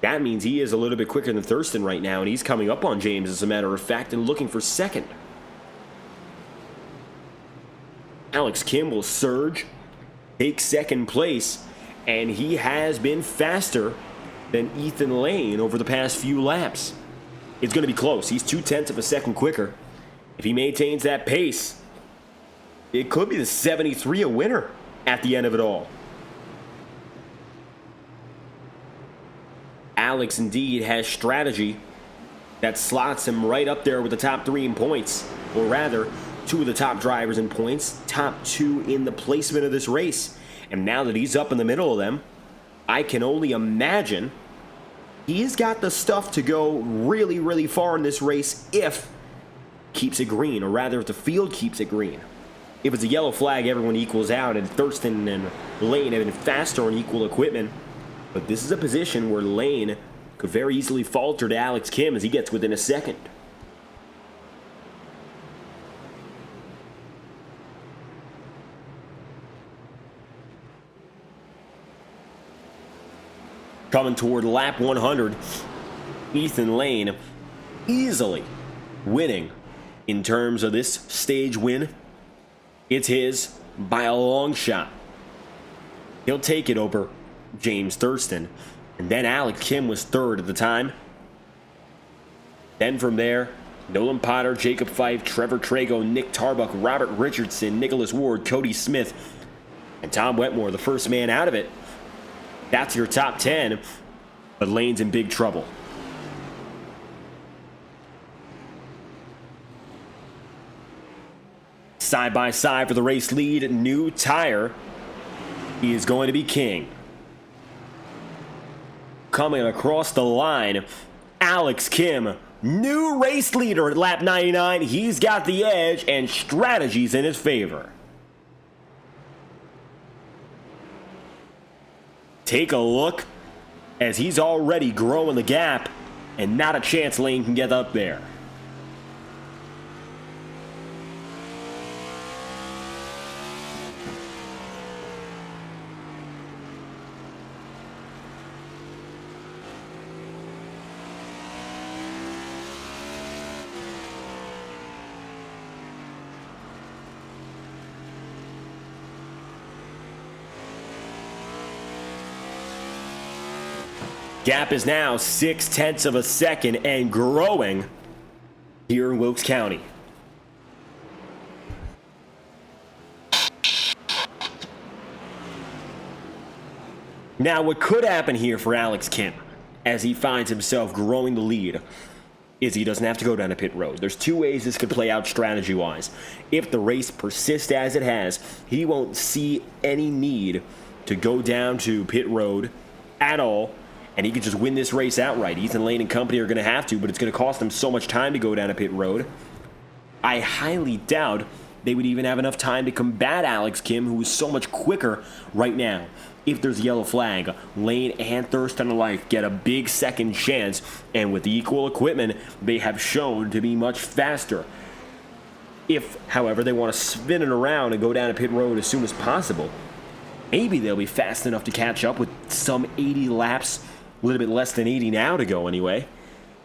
That means he is a little bit quicker than Thurston right now, and he's coming up on James, as a matter of fact, and looking for 2nd. Alex Kim will surge, take 2nd place, and he has been faster than Ethan Lane over the past few laps. It's going to be close. He's 0.2 of a second quicker. If he maintains that pace, it could be the 73 a winner at the end of it all. Alex indeed has strategy that slots him right up there with the top 3 in points, or rather, 2 of the top drivers in points, top 2 in the placement of this race. And now that he's up in the middle of them, I can only imagine he's got the stuff to go really, really far in this race if keeps it green, or rather if the field keeps it green. If it's a yellow flag, everyone equals out, and Thurston and Lane have been faster on equal equipment. But this is a position where Lane could very easily falter to Alex Kim as he gets within a second. Coming toward lap 100, Ethan Lane easily winning in terms of this stage win. It's his by a long shot. He'll take it over James Thurston, and then Alex Kim was 3rd at the time. Then from there, Nolan Potter, Jacob Fife, Trevor Trago, Nick Tarbuck, Robert Richardson, Nicholas Ward, Cody Smith, and Tom Wetmore, the first man out of it. That's your top 10, but Lane's in big trouble. side by side for the race lead. New tire is going to be king. Coming across the line, Alex Kim, new race leader at lap 99. He's got the edge and strategies in his favor. Take a look as he's already growing the gap, and not a chance Lane can get up there. Gap is now 0.6 of a second and growing here in Wilkes County. Now, what could happen here for Alex Kim as he finds himself growing the lead is he doesn't have to go down a pit road. There's two ways this could play out strategy-wise. If the race persists as it has, he won't see any need to go down to pit road at all, and he could just win this race outright. Ethan Lane and company are going to have to, but it's going to cost them so much time to go down a pit road. I highly doubt they would even have enough time to combat Alex Kim, who is so much quicker right now. If there's a yellow flag, Lane and Thurston alike get a big second chance, and with the equal equipment, they have shown to be much faster. If, however, they want to spin it around and go down a pit road as soon as possible, maybe they'll be fast enough to catch up with some 80 laps, a little bit less than 80 now to go anyway.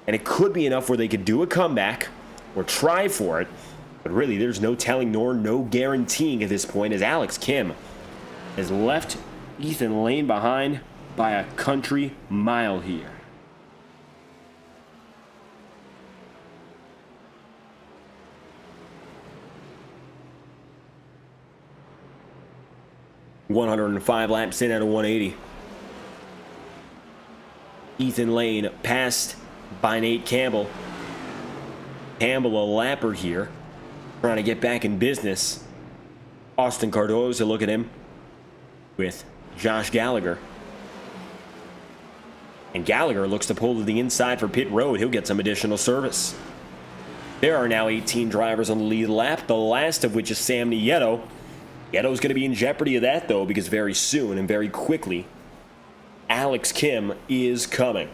And it could be enough where they could do a comeback or try for it. But really, there's no telling nor no guaranteeing at this point, as Alex Kim has left Ethan Lane behind by a country mile here. .105 laps in out of 180. Ethan Lane passed by Nate Campbell. Campbell a lapper here, trying to get back in business. Austin Cardoza, look at him, with Josh Gallagher. And Gallagher looks to pull to the inside for pit road. He'll get some additional service. There are now 18 drivers on the lead lap, the last of which is Sam Nieto. Nieto's going to be in jeopardy of that, though, because very soon and very quickly, Alex Kim is coming.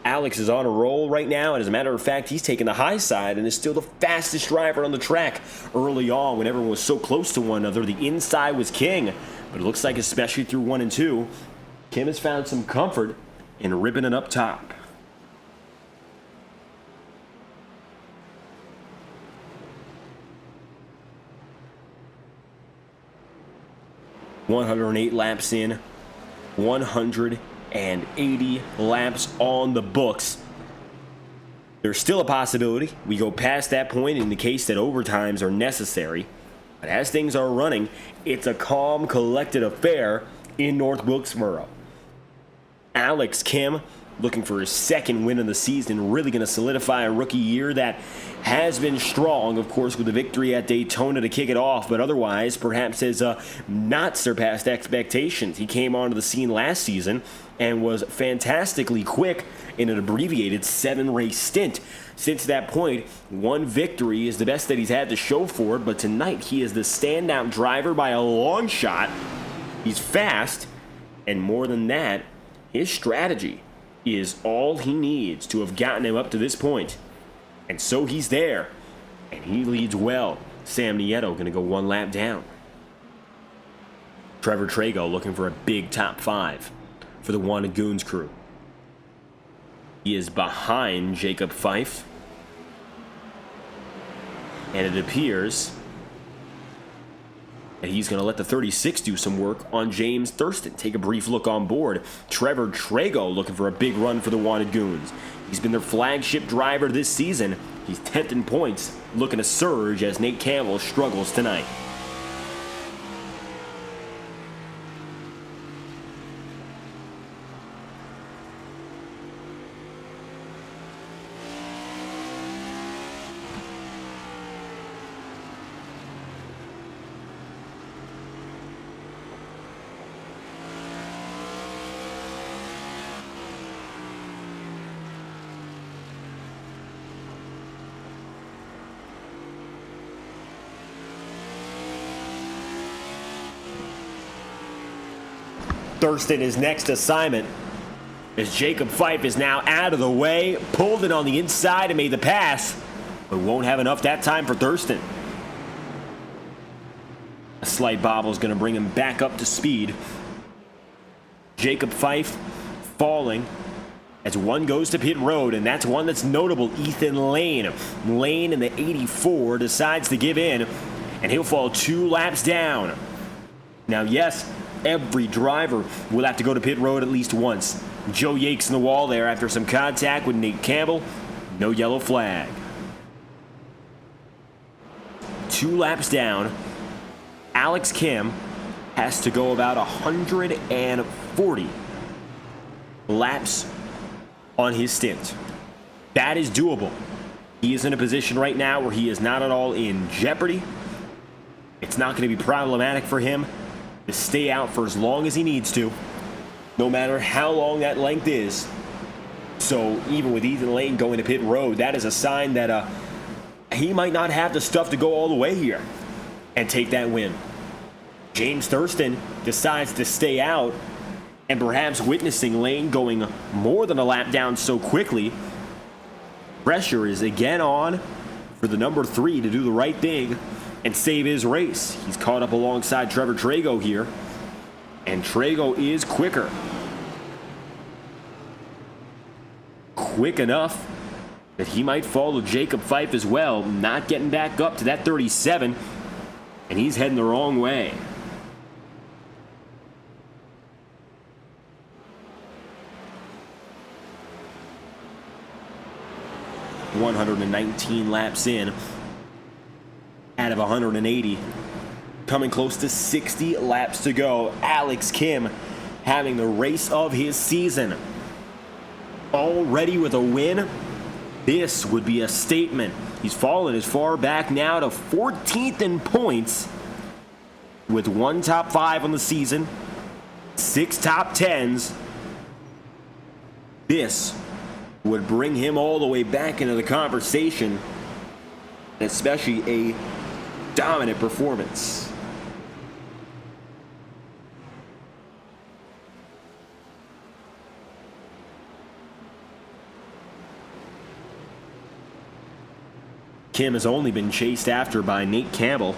Alex is on a roll right now, and as a matter of fact, he's taking the high side and is still the fastest driver on the track. Early on, when everyone was so close to one another, the inside was king. But it looks like, especially through 1 and 2, Kim has found some comfort in ripping it up top. .108 laps in, 180 laps on the books. There's still a possibility we go past that point in the case that overtimes are necessary. But as things are running, it's a calm, collected affair in North Wilkesboro. Alex Kim looking for his second win of the season, really going to solidify a rookie year that has been strong, of course, with the victory at Daytona to kick it off, but otherwise perhaps has not surpassed expectations. He came onto the scene last season and was fantastically quick in an abbreviated 7-race stint. Since that point, one victory is the best that he's had to show for it, but tonight he is the standout driver by a long shot. He's fast, and more than that, his strategy is all he needs to have gotten him up to this point. And so he's there, and he leads well. Sam Nieto going to go one lap down. Trevor Trago looking for a big top 5 for the Wanted Goons crew. He is behind Jacob Fife, and it appears that he's going to let the 36 do some work on James Thurston. Take a brief look on board. Trevor Trago looking for a big run for the Wanted Goons. He's been their flagship driver this season. He's 10th in points, looking to surge as Nate Campbell struggles tonight. Thurston his next assignment, as Jacob Fife is now out of the way, pulled it on the inside and made the pass, but won't have enough that time for Thurston. A slight bobble is going to bring him back up to speed. Jacob Fife falling as one goes to pit road, and that's one that's notable, Ethan Lane. Lane in the 84 decides to give in, and he'll fall 2 laps down. Now, yes, every driver will have to go to pit road at least once. Joe Yates in the wall there after some contact with Nate Campbell. No yellow flag. 2 laps down. Alex Kim has to go about 140 laps on his stint. That is doable. He is in a position right now where he is not at all in jeopardy. It's not going to be problematic for him to stay out for as long as he needs to, no matter how long that length is. So even with Ethan Lane going to pit road, that is a sign that he might not have the stuff to go all the way here and take that win. James Thurston decides to stay out, and perhaps witnessing Lane going more than a lap down so quickly, pressure is again on for the number 3 to do the right thing and save his race. He's caught up alongside Trevor Trago here, and Trago is quicker. Quick enough that he might follow Jacob Fife as well, not getting back up to that 37, and he's heading the wrong way. ...119 laps in out of 180. Coming close to 60 laps to go. Alex Kim having the race of his season. Already with a win. This would be a statement. He's fallen as far back now to 14th in points, with 1 top 5 on the season, 6 top 10s. This would bring him all the way back into the conversation, especially a dominant performance. Kim has only been chased after by Nate Campbell.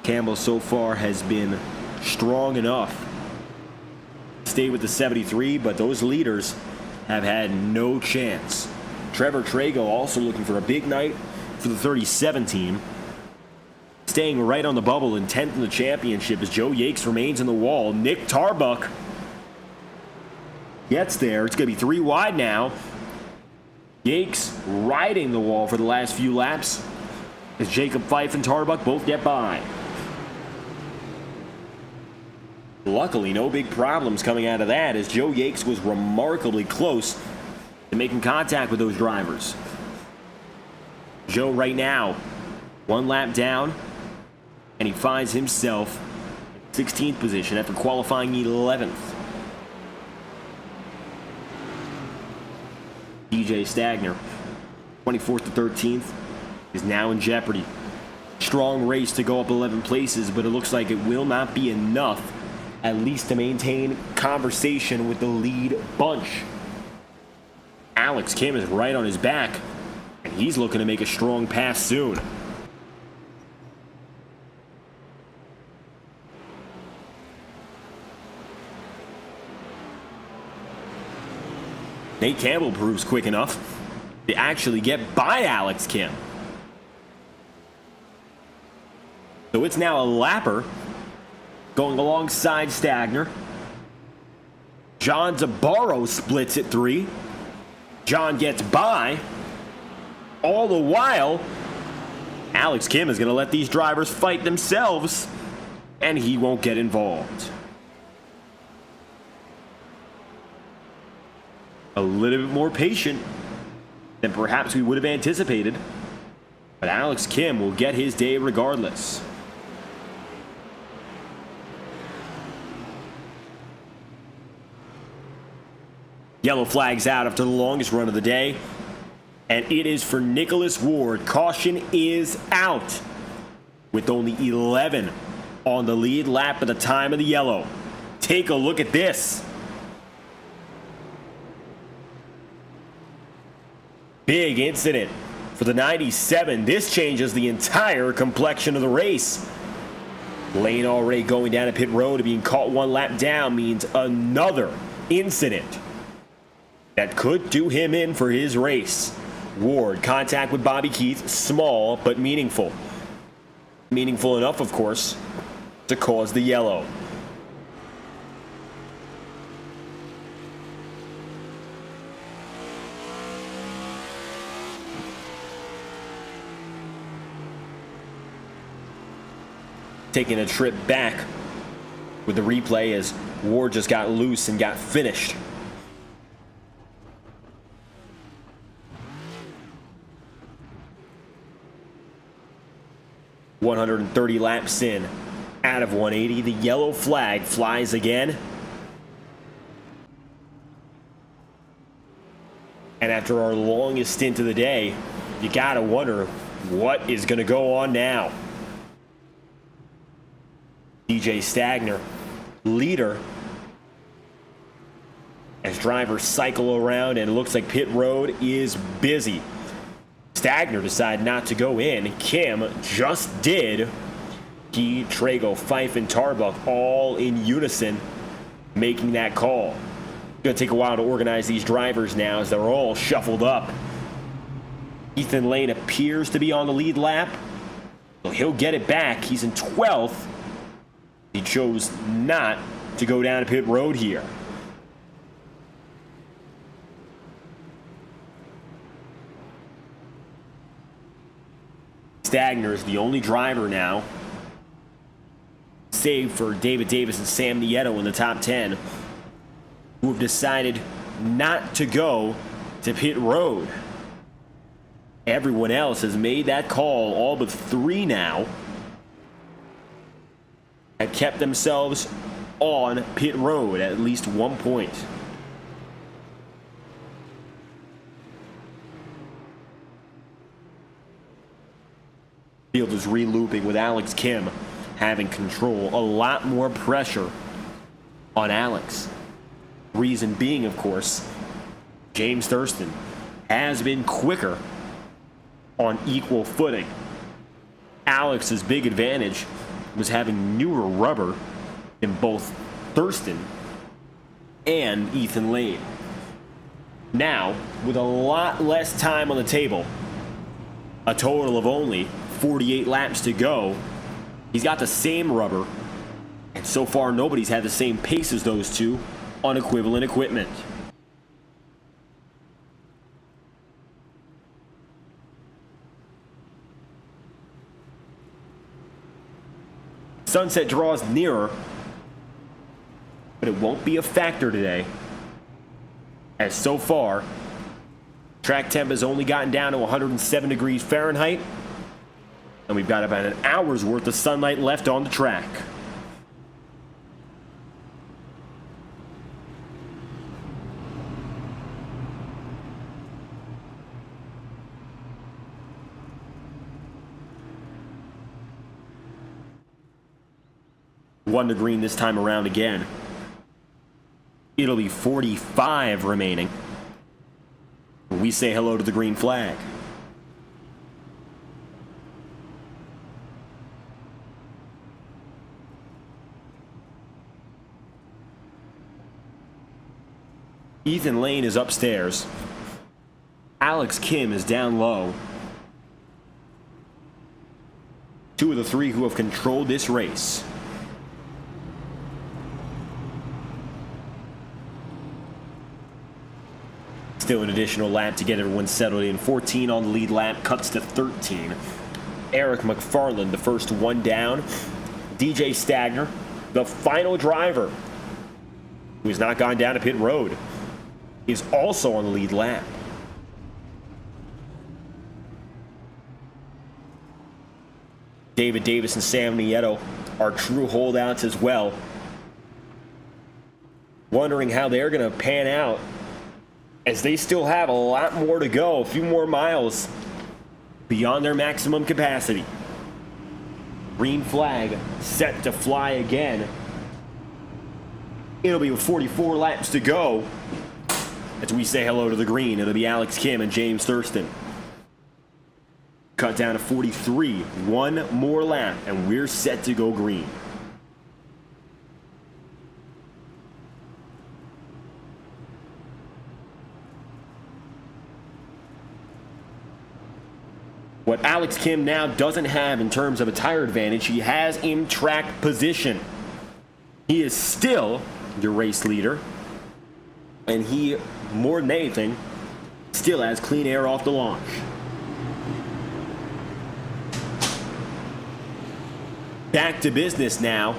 Campbell so far has been strong enough to stay with the 73, but those leaders have had no chance. Trevor Trago also looking for a big night for the 37 team. Staying right on the bubble in 10th in the championship as Joe Yates remains in the wall. Nick Tarbuck gets there. It's going to be 3 wide now. Yates riding the wall for the last few laps as Jacob Fife and Tarbuck both get by. Luckily, no big problems coming out of that, as Joe Yates was remarkably close to making contact with those drivers. Joe right now 1 lap down, and he finds himself in 16th position after qualifying 11th. DJ Stagner, 24th to 13th, is now in jeopardy. Strong race to go up 11 places, but it looks like it will not be enough, at least to maintain conversation with the lead bunch. Alex Kim is right on his back, and he's looking to make a strong pass soon. Nate Campbell proves quick enough to actually get by Alex Kim. So it's now a lapper going alongside Stagner. John Zabarro splits at 3. John gets by. All the while, Alex Kim is going to let these drivers fight themselves, and he won't get involved. A little bit more patient than perhaps we would have anticipated, but Alex Kim will get his day regardless. Yellow flags out after the longest run of the day, and it is for Nicholas Ward. Caution is out with only 11 on the lead lap at the time of the yellow. Take a look at this. Big incident for the 97. This changes the entire complexion of the race. Lane already going down a pit road and being caught one lap down means another incident that could do him in for his race. Ward, contact with Bobby Keith, small but meaningful. Meaningful enough, of course, to cause the yellow. Taking a trip back with the replay as Ward just got loose and got finished. .130 laps in, out of 180. The yellow flag flies again. And after our longest stint of the day, you gotta wonder what is gonna go on now. DJ Stagner, leader, as drivers cycle around and it looks like pit road is busy. Stagner decided not to go in. Kim just did. He, Trago, Fife, and Tarbuck all in unison making that call. It's going to take a while to organize these drivers now as they're all shuffled up. Ethan Lane appears to be on the lead lap. So he'll get it back. He's in 12th. He chose not to go down to pit road here. Stagner is the only driver now, save for David Davis and Sam Nieto in the top 10, who have decided not to go to pit road. Everyone else has made that call, all but 3 now, have kept themselves on pit road at least 1 point. Field is re-looping with Alex Kim having control. A lot more pressure on Alex. Reason being, of course, James Thurston has been quicker on equal footing. Alex's big advantage was having newer rubber than both Thurston and Ethan Lane. Now, with a lot less time on the table, a total of only 48 laps to go, he's got the same rubber, and so far nobody's had the same pace as those two on equivalent equipment. Sunset draws nearer, but it won't be a factor today, as so far track temp has only gotten down to 107 degrees Fahrenheit, and we've got about an hour's worth of sunlight left on the track. One to green this time around again. It'll be 45 remaining. We say hello to the green flag. Ethan Lane is upstairs. Alex Kim is down low. 2 of the 3 who have controlled this race. Still an additional lap to get everyone settled in. 14 on the lead lap, cuts to 13. Eric McFarland, the first one down. DJ Stagner, the final driver, who has not gone down to pit road, is also on the lead lap. David Davis and Sam Nieto are true holdouts as well. Wondering how they're going to pan out, as they still have a lot more to go, a few more miles beyond their maximum capacity. Green flag set to fly again. It'll be with 44 laps to go. As we say hello to the green, it'll be Alex Kim and James Thurston. Cut down to 43. One more lap, and we're set to go green. What Alex Kim now doesn't have in terms of a tire advantage, he has in track position. He is still your race leader, and he, more than anything, still has clean air off the launch. Back to business now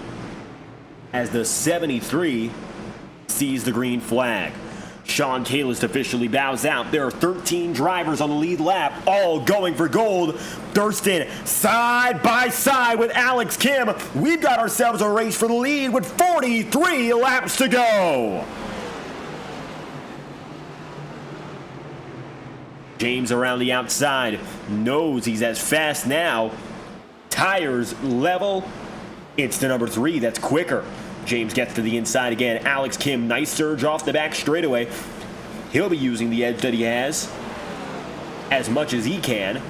as the 73 sees the green flag. Sean Kalis officially bows out. There are 13 drivers on the lead lap, all going for gold. Thurston side by side with Alex Kim. We've got ourselves a race for the lead with 43 laps to go. James around the outside knows he's as fast now. Tires level. It's the number 3 that's quicker. James gets to the inside again. Alex Kim, nice surge off the back straightaway. He'll be using the edge that he has as much as he can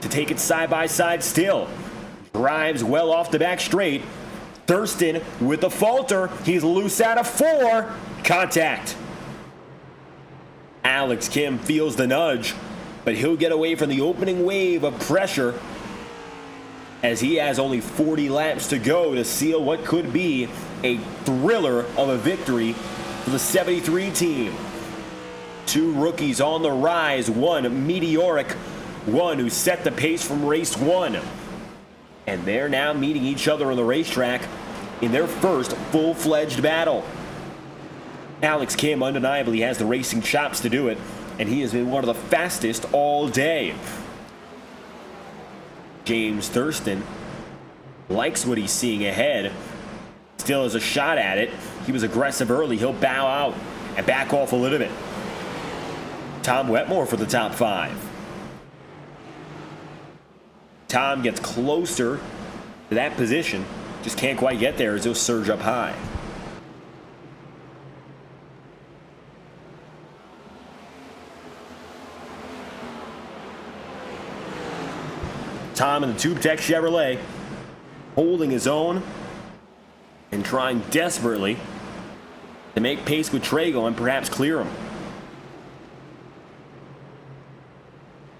to take it side by side still. Drives well off the back straight. Thurston with the falter. He's loose out of 4. Contact. Alex Kim feels the nudge, but he'll get away from the opening wave of pressure as he has only 40 laps to go to seal what could be a thriller of a victory for the 73 team. 2 rookies on the rise, one meteoric, one who set the pace from race 1. And they're now meeting each other on the racetrack in their first full-fledged battle. Alex Kim undeniably has the racing chops to do it, and he has been one of the fastest all day. James Thurston likes what he's seeing ahead. Still has a shot at it. He was aggressive early. He'll bow out and back off a little bit. Tom Wetmore for the top 5. Tom gets closer to that position. Just can't quite get there as he'll surge up high. Tom in the Tube Tech Chevrolet holding his own and trying desperately to make pace with Trago and perhaps clear him.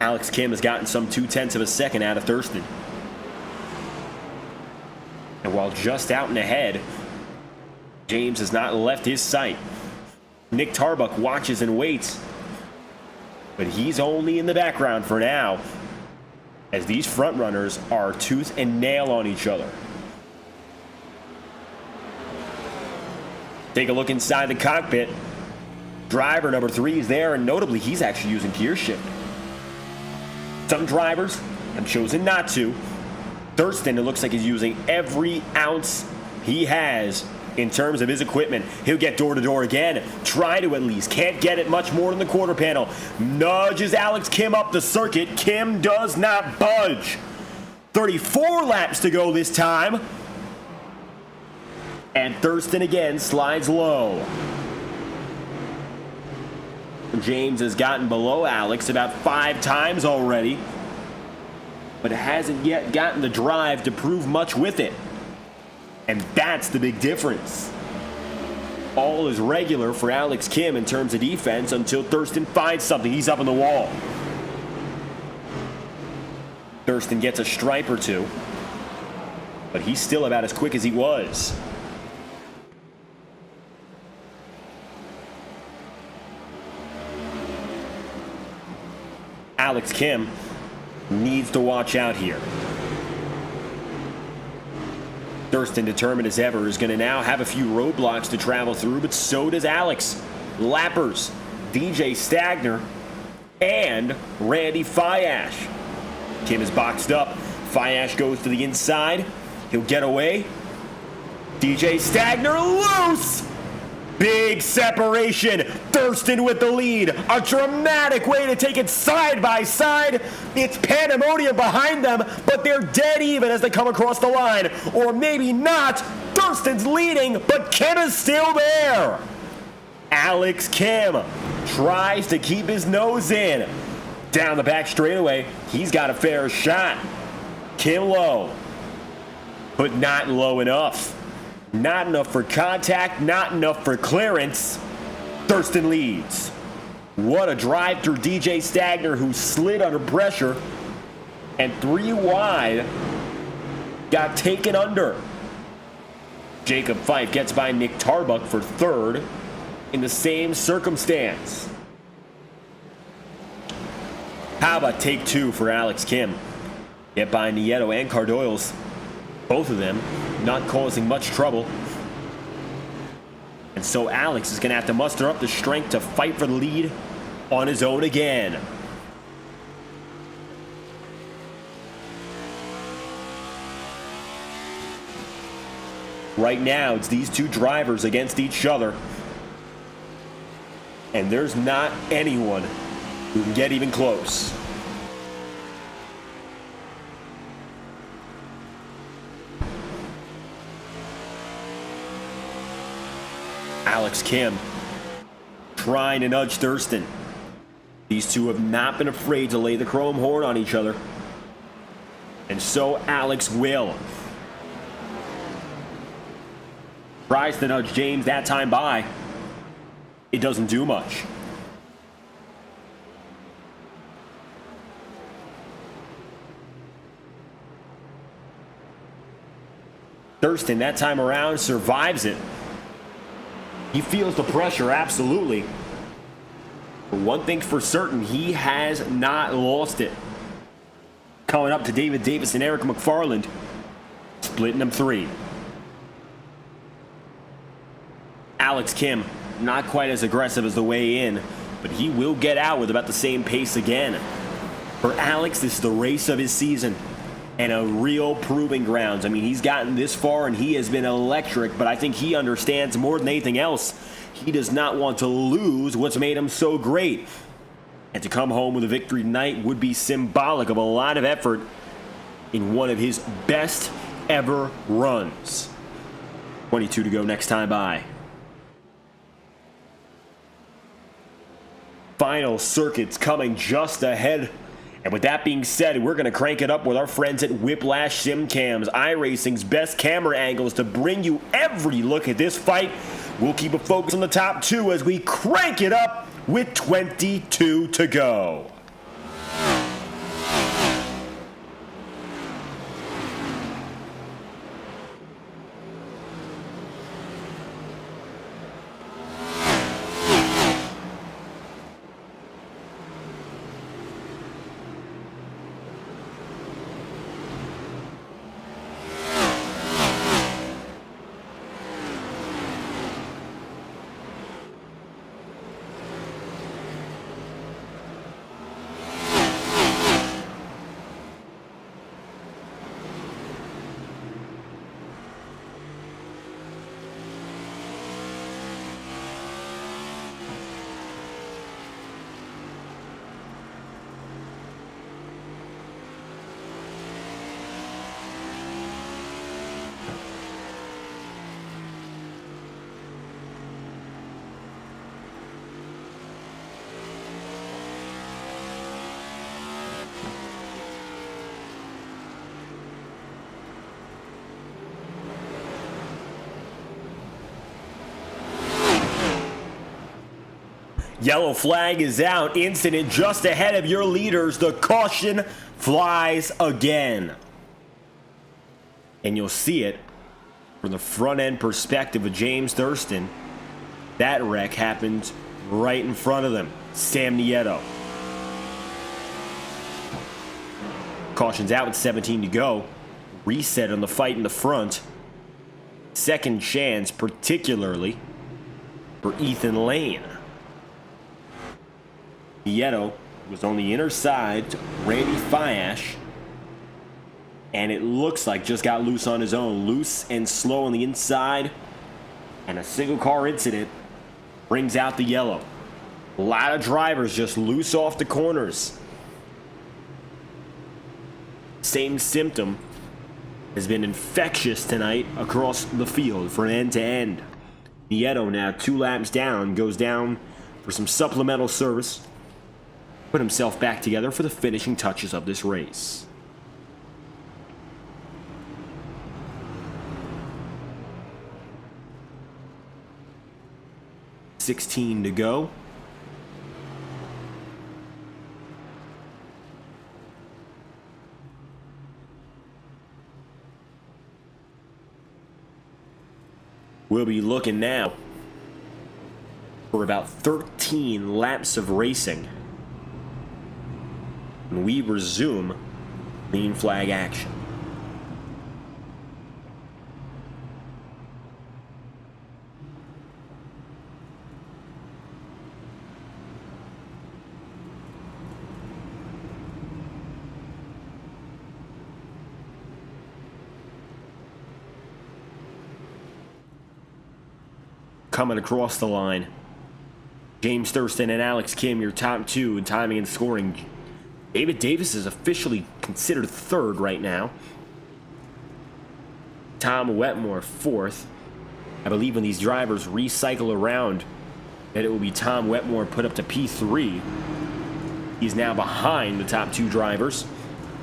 Alex Kim has gotten some 0.2 of a second out of Thurston. And while just out and ahead, James has not left his sight. Nick Tarbuck watches and waits, but he's only in the background for now, as these front runners are tooth and nail on each other. Take a look inside the cockpit. Driver number 3 is there, and notably, he's actually using gear shift. Some drivers have chosen not to. Thurston, it looks like he's using every ounce he has in terms of his equipment. He'll get door to door again. Try to at least. Can't get it much more than the quarter panel. Nudges Alex Kim up the circuit. Kim does not budge. 34 laps to go this time. And Thurston again slides low. James has gotten below Alex about 5 times already, but hasn't yet gotten the drive to prove much with it. And that's the big difference. All is regular for Alex Kim in terms of defense until Thurston finds something. He's up on the wall. Thurston gets a stripe or 2, but he's still about as quick as he was. Alex Kim needs to watch out here. Thurston, determined as ever, is going to now have a few roadblocks to travel through, but so does Alex. Lappers, DJ Stagner, and Randy Fiash. Kim is boxed up. Fiash goes to the inside. He'll get away. DJ Stagner loose! Big separation. Thurston with the lead. A dramatic way to take it side by side. It's pandemonium behind them, but they're dead even as they come across the line. Or maybe not. Thurston's leading, but Kim is still there. Alex Kim tries to keep his nose in. Down the back straightaway, he's got a fair shot. Kim low, but not low enough. Not enough for contact, not enough for clearance. Thurston leads. What a drive through DJ Stagner, who slid under pressure, and 3 wide got taken under. Jacob Fife gets by Nick Tarbuck for third in the same circumstance. How about take 2 for Alex Kim? Get by Nieto and Cardoyles. Both of them not causing much trouble. And so Alex is going to have to muster up the strength to fight for the lead on his own again. Right now, it's these two drivers against each other. And there's not anyone who can get even close. Alex Kim trying to nudge Thurston. These two have not been afraid to lay the chrome horn on each other. And so Alex will. Tries to nudge James that time by. It doesn't do much. Thurston that time around survives it. He feels the pressure, absolutely. But one thing's for certain, he has not lost it. Coming up to David Davis and Eric McFarland, splitting them 3. Alex Kim, not quite as aggressive as the way in, but he will get out with about the same pace again. For Alex, this is the race of his season and a real proving grounds. I mean, he's gotten this far and he has been electric, but I think he understands more than anything else, he does not want to lose what's made him so great. And to come home with a victory tonight would be symbolic of a lot of effort in one of his best ever runs. 22 to go next time by. Final circuits coming just ahead. And with that being said, we're going to crank it up with our friends at Whiplash SimCams, iRacing's best camera angles to bring you every look at this fight. We'll keep a focus on the top 2 as we crank it up with 22 to go. Yellow flag is out. Incident just ahead of your leaders. The caution flies again. And you'll see it from the front end perspective of James Thurston. That wreck happened right in front of them. Sam Nieto. Caution's out with 17 to go. Reset on the fight in the front. Second chance, particularly for Ethan Lane. Nieto was on the inner side to Randy Fiash, and it looks like just got loose on his own. Loose and slow on the inside, and a single car incident brings out the yellow. A lot of drivers just loose off the corners. Same symptom has been infectious tonight across the field from end to end. Nieto now 2 laps down, goes down for some supplemental service. Put himself back together for the finishing touches of this race. .16 to go. We'll be looking now for about 13 laps of racing when we resume green flag action. Coming across the line, James Thurston and Alex Kim, your top 2 in timing and scoring. David Davis is officially considered 3rd right now. Tom Wetmore 4th. I believe when these drivers recycle around that it will be Tom Wetmore put up to P3. He's now behind the top 2 drivers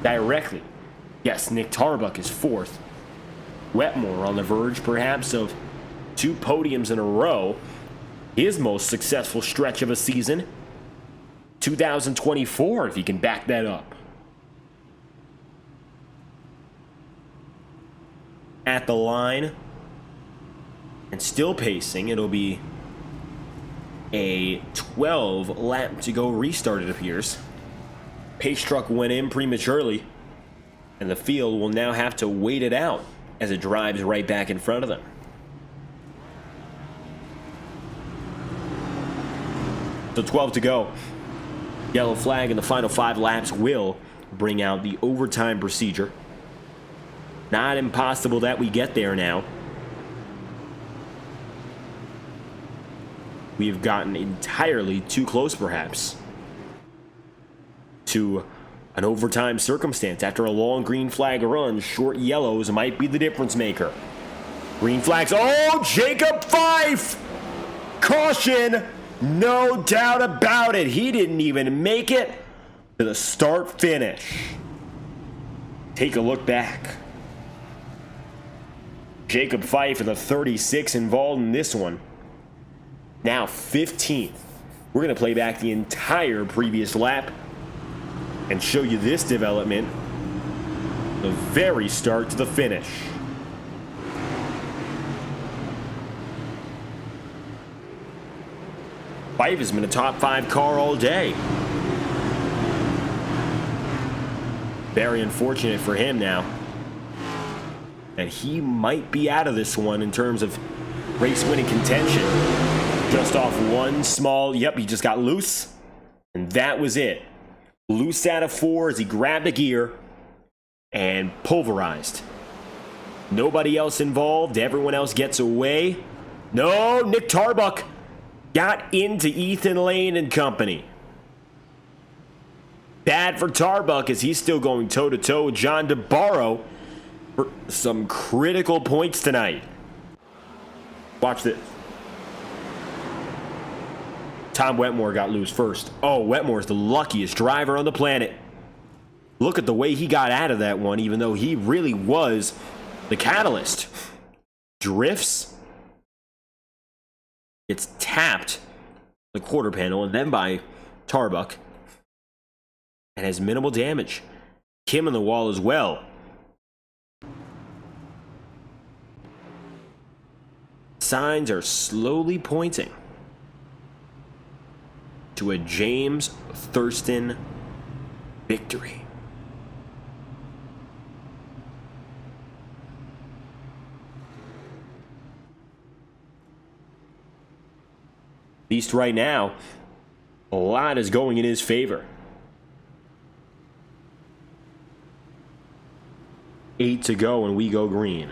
directly. Yes, Nick Tarbuck is 4th. Wetmore on the verge perhaps of 2 podiums in a row. His most successful stretch of a season. 2024, if he can back that up. At the line. And still pacing. It'll be a 12 lap to go restart, it appears. Pace truck went in prematurely. And the field will now have to wait it out as it drives right back in front of them. So 12 to go. Yellow flag in the final 5 laps will bring out the overtime procedure. Not impossible that we get there now. We have gotten entirely too close, perhaps, to an overtime circumstance. After a long green flag run, short yellows might be the difference maker. Green flags. Oh, Jacob Fife! Caution! No doubt about it. He didn't even make it to the start finish. Take a look back. Jacob Fife in the 36 involved in this one. Now 15th. We're going to play back the entire previous lap and show you this development. The very start to the finish. Fife has been a top 5 car all day. Very unfortunate for him now. And he might be out of this one in terms of race winning contention. Just off one small, yep, he just got loose. And that was it. Loose out of 4 as he grabbed a gear and pulverized. Nobody else involved. Everyone else gets away. No, Nick Tarbuck got into Ethan Lane and company. Bad for Tarbuck as he's still going toe-to-toe with John DeBarro for some critical points tonight. Watch this. Tom Wetmore got loose first. Oh, Wetmore's the luckiest driver on the planet. Look at the way he got out of that one, even though he really was the catalyst. Drifts. It's tapped the quarter panel and then by Tarbuck and has minimal damage. Kim on the wall as well. Signs are slowly pointing to a James Thurston victory. At least right now, a lot is going in his favor. 8 to go and we go green.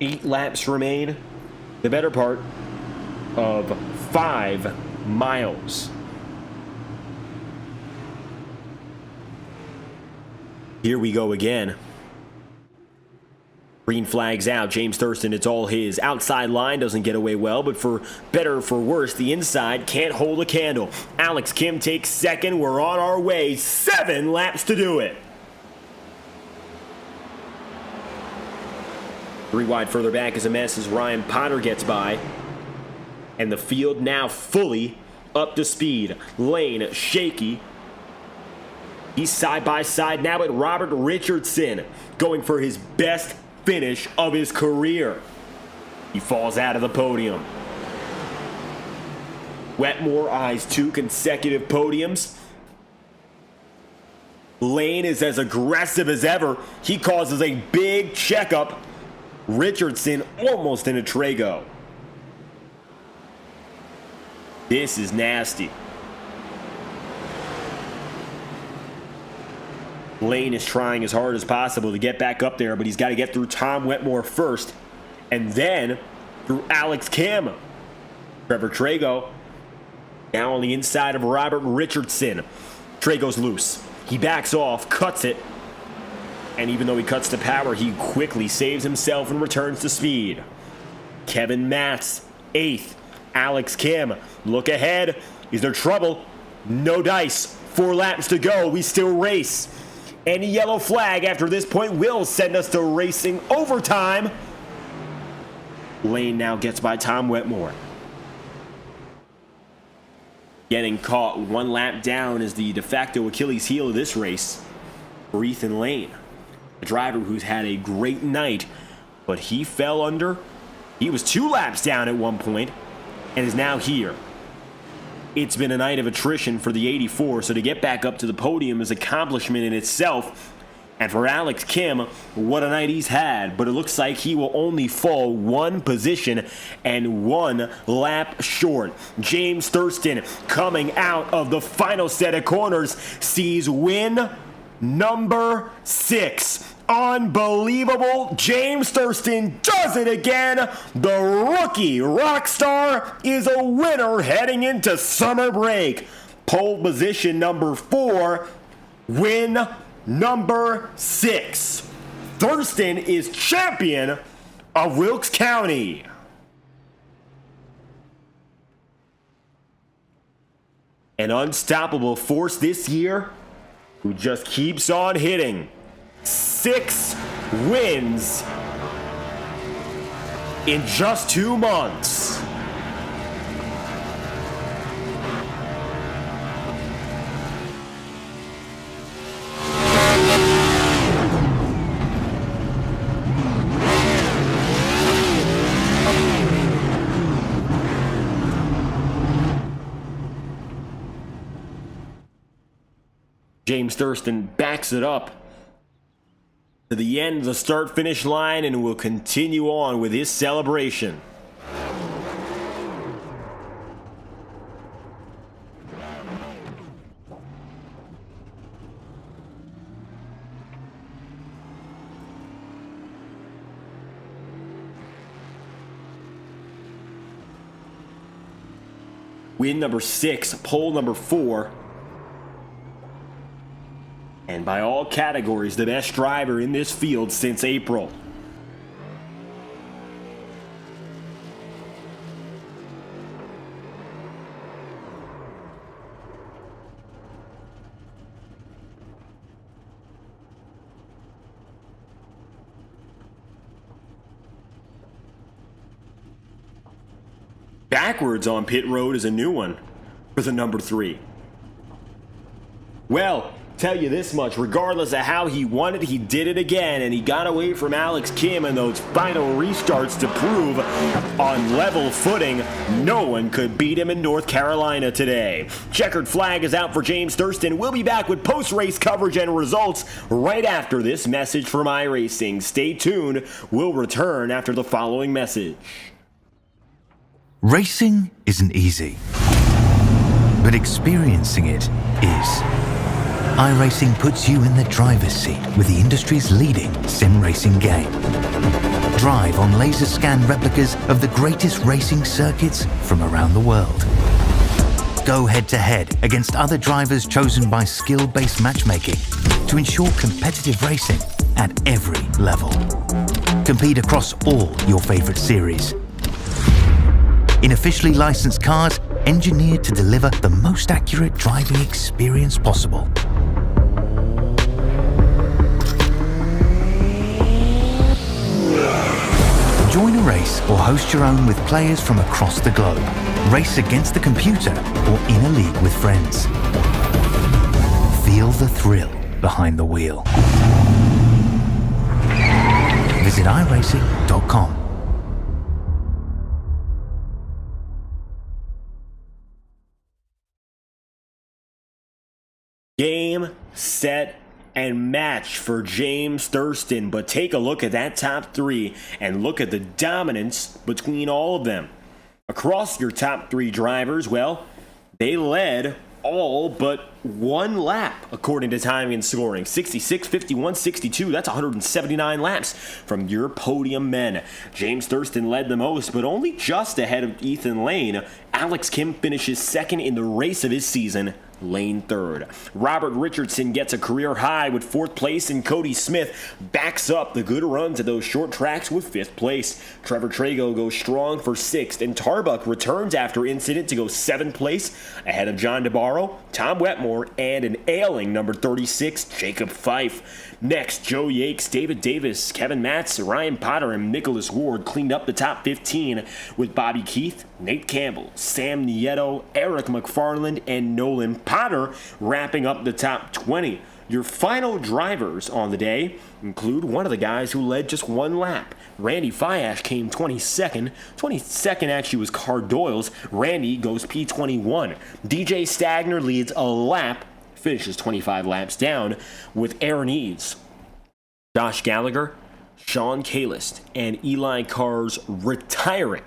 8 laps remain. The better part of 5 miles. Here we go again. Green flag's out. James Thurston, it's all his. Outside line doesn't get away well, but for better or for worse, the inside can't hold a candle. Alex Kim takes second. We're on our way. 7 laps to do it. 3 wide further back is a mess as Ryan Potter gets by. And the field now fully up to speed. Lane shaky. He's side by side now with Robert Richardson, going for his best finish of his career. He falls out of the podium. Wetmore eyes 2 consecutive podiums. Lane is as aggressive as ever. He causes a big checkup. Richardson almost in a Trago. This is nasty. Lane is trying as hard as possible to get back up there, but he's got to get through Tom Wetmore first, and then through Alex Kim. Trevor Trago now on the inside of Robert Richardson. Trago's loose. He backs off, cuts it, and even though he cuts to power, he quickly saves himself and returns to speed. Kevin Matz, 8th. Alex Kim, look ahead. Is there trouble? No dice. 4 laps to go. We still race. Any yellow flag after this point will send us to racing overtime. Lane now gets by Tom Wetmore. Getting caught 1 lap down is the de facto Achilles heel of this race for Ethan Lane. A driver who's had a great night, but he fell under. He was 2 laps down at one point and is now here. It's been a night of attrition for the 84, so to get back up to the podium is an accomplishment in itself. And for Alex Kim, what a night he's had, but it looks like he will only fall 1 position and 1 lap short. James Thurston, coming out of the final set of corners, sees win number 6. Unbelievable. James Thurston does it again. The rookie rock star is a winner heading into summer break. Pole position number 4. Win number 6. Thurston is champion of Wilkes County. An unstoppable force this year who just keeps on hitting. 6 wins in just 2 months. James Thurston backs it up to the end of the start-finish line and will continue on with his celebration. Win number 6, pole number 4. And by all categories, the best driver in this field since April. Backwards on pit road is a new one for the number 3. Well, tell you this much, regardless of how he won it, he did it again, and he got away from Alex Kim in those final restarts to prove on level footing no one could beat him in North Carolina today. Checkered flag is out for James Thurston. We'll be back with post-race coverage and results right after this message from iRacing. Stay tuned. We'll return after the following message. Racing isn't easy, but experiencing it is. iRacing puts you in the driver's seat with the industry's leading sim racing game. Drive on laser scan replicas of the greatest racing circuits from around the world. Go head-to-head against other drivers chosen by skill-based matchmaking to ensure competitive racing at every level. Compete across all your favorite series. In officially licensed cars, engineered to deliver the most accurate driving experience possible. Join a race or host your own with players from across the globe. Race against the computer or in a league with friends. Feel the thrill behind the wheel. Visit iRacing.com. Game, set, and match for James Thurston, but take a look at that top three and look at the dominance between all of them. Across your top three drivers, well, they led all but one lap, according to timing and scoring. 66, 51, 62. That's 179 laps from your podium men. James Thurston led the most, but only just ahead of Ethan Lane. Alex Kim finishes second in the race of his season. Lane third. Robert Richardson gets a career high with fourth place, and Cody Smith backs up the good runs at those short tracks with fifth place. Trevor Trago goes strong for sixth, and Tarbuck returns after incident to go seventh place ahead of John DeBarro, Tom Wetmore, and an ailing number 36, Jacob Fife. Next, Joe Yakes, David Davis, Kevin Matz, Ryan Potter, and Nicholas Ward cleaned up the top 15 with Bobby Keith, Nate Campbell, Sam Nieto, Eric McFarland, and Nolan Potter wrapping up the top 20. Your final drivers on the day include one of the guys who led just one lap. Randy Fiash came 22nd. 22nd actually was Car Doyle's. Randy goes P21. DJ Stagner leads a lap, finishes 25 laps down, with Aaron Eads, Josh Gallagher, Sean Kalist, and Eli Carr's retiring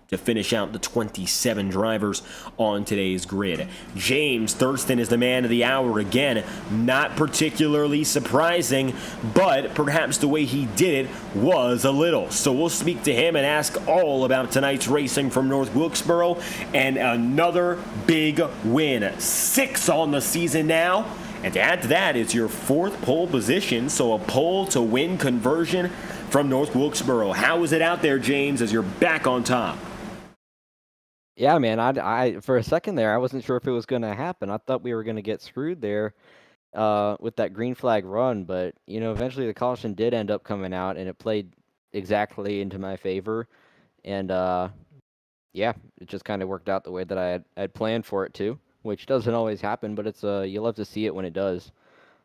to finish out the 27 drivers on today's grid. James Thurston is the man of the hour again. Not particularly surprising, but perhaps the way he did it was a little. So we'll speak to him and ask all about tonight's racing from North Wilkesboro, and another big win. 6 on the season now. And to add to that is your fourth pole position, so a pole to win conversion from North Wilkesboro. How is it out there, James, as you're back on top? Yeah, man, I for a second there, I wasn't sure if it was going to happen. I thought we were going to get screwed there with that green flag run, but, you know, eventually the caution did end up coming out, and it played exactly into my favor. And, yeah, it just kind of worked out the way that I had planned for it to, which doesn't always happen, but it's you love to see it when it does.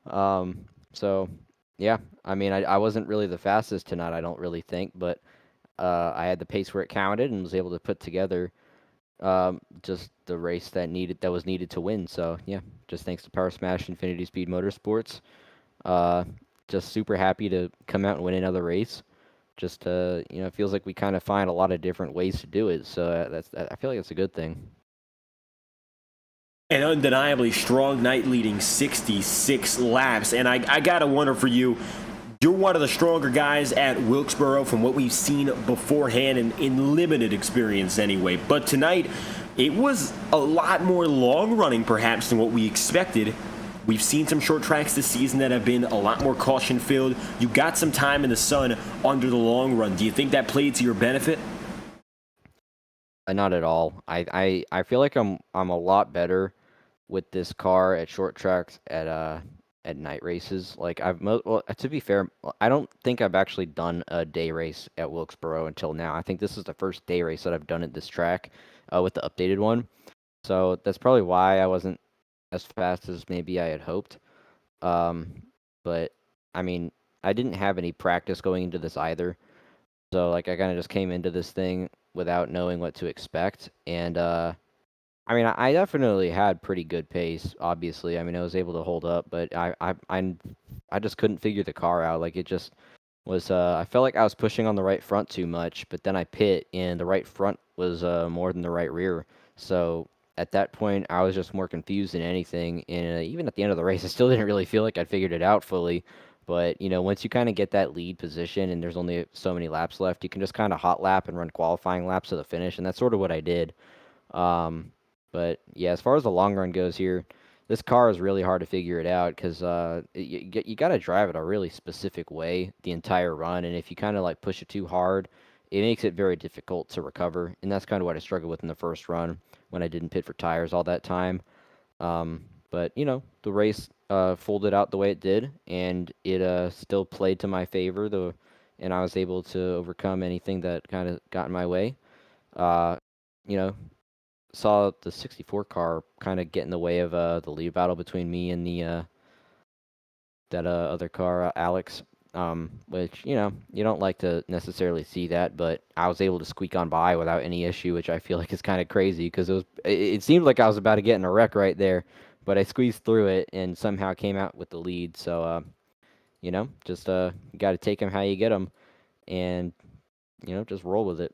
So, yeah, I mean, I wasn't really the fastest tonight, I don't really think, but I had the pace where it counted and was able to put together just the race that was needed to win. So yeah, just thanks to Power Smash Infinity Speed Motorsports. Just super happy to come out and win another race. Just you know, it feels like we kind of find a lot of different ways to do it. So I feel like it's a good thing. An undeniably strong night, leading 66 laps, and I gotta wonder for you. You're one of the stronger guys at Wilkesboro from what we've seen beforehand and in limited experience anyway. But tonight, it was a lot more long-running perhaps than what we expected. We've seen some short tracks this season that have been a lot more caution-filled. You got some time in the sun under the long run. Do you think that played to your benefit? Not at all. I feel like I'm a lot better with this car at short tracks at night races. Like well, to be fair, I don't think I've actually done a day race at Wilkesboro until now. I think this is the first day race that I've done at this track with the updated one. So that's probably why I wasn't as fast as maybe I had hoped. But I mean, I didn't have any practice going into this either. So like I kind of just came into this thing without knowing what to expect, and I mean, I definitely had pretty good pace, obviously. I mean, I was able to hold up, but I just couldn't figure the car out. Like, it just was, I felt like I was pushing on the right front too much, but then I pit, and the right front was more than the right rear. So at that point, I was just more confused than anything, and even at the end of the race, I still didn't really feel like I'd figured it out fully. But, once you kind of get that lead position and there's only so many laps left, you can just kind of hot lap and run qualifying laps to the finish, and that's sort of what I did. But yeah, as far as the long run goes here, this car is really hard to figure it out because you got to drive it a really specific way the entire run, and if you kind of like push it too hard, it makes it very difficult to recover, and that's kind of what I struggled with in the first run when I didn't pit for tires all that time. But the race folded out the way it did, and it still played to my favor, though, and I was able to overcome anything that kind of got in my way. You know, saw the 64 car kind of get in the way of the lead battle between me and the that other car, Alex. Which you don't like to necessarily see that, but I was able to squeak on by without any issue, which I feel like is kind of crazy because it seemed like I was about to get in a wreck right there, but I squeezed through it and somehow came out with the lead. So just you got to take them how you get them, and just roll with it.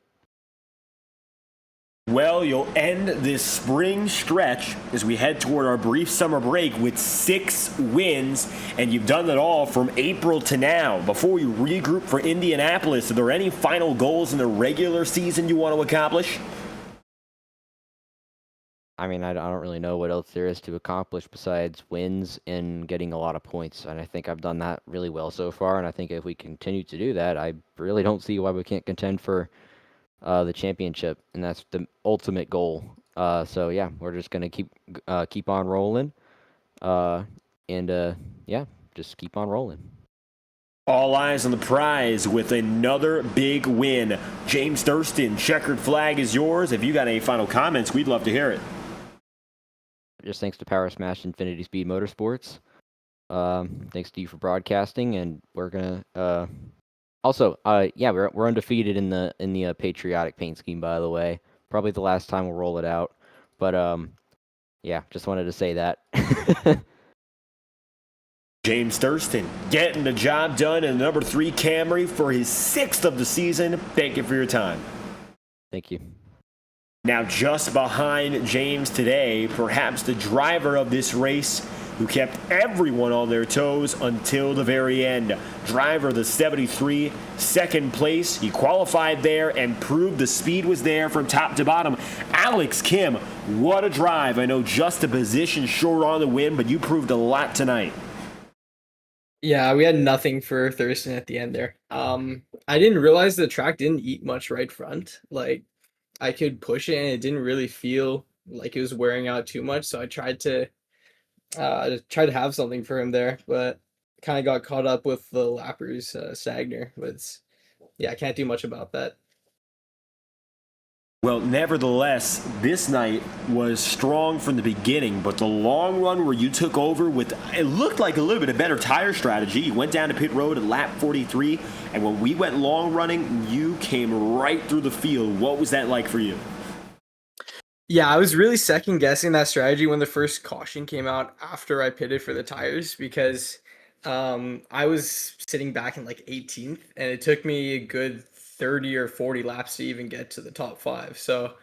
Well, you'll end this spring stretch as we head toward our brief summer break with 6 wins, and you've done it all from April to now. Before we regroup for Indianapolis, are there any final goals in the regular season you want to accomplish? I mean, I don't really know what else there is to accomplish besides wins and getting a lot of points, and I think I've done that really well so far, and I think if we continue to do that, I really don't see why we can't contend for the championship, and that's the ultimate goal. So yeah, we're just gonna keep on rolling, and just keep on rolling. All eyes on the prize with another big win. James Thurston, checkered flag is yours. If you got any final comments, we'd love to hear it. Just thanks to Power Smash Infinity Speed Motorsports. Thanks to you for broadcasting, and we're gonna also, we're undefeated in the patriotic paint scheme, by the way. Probably the last time we'll roll it out, but just wanted to say that. James Thurston getting the job done in the number 3 Camry for his 6th of the season. Thank you for your time. Thank you. Now, just behind James today, perhaps the driver of this race who kept everyone on their toes until the very end. Driver the 73, second place. He qualified there and proved the speed was there from top to bottom. Alex Kim, what a drive. I know just a position short on the win, but you proved a lot tonight. Yeah, we had nothing for Thurston at the end there. I didn't realize the track didn't eat much right front. Like, I could push it and it didn't really feel like it was wearing out too much, so I tried to have something for him there, but kind of got caught up with the lappers, Stagner. But I can't do much about that. Well, nevertheless, this night was strong from the beginning, but the long run where you took over with, it looked like a little bit of better tire strategy. You went down to pit road at lap 43, and when we went long running, you came right through the field. What was that like for you? Yeah, I was really second guessing that strategy when the first caution came out after I pitted for the tires, because I was sitting back in like 18th, and it took me a good 30 or 40 laps to even get to the top 5. So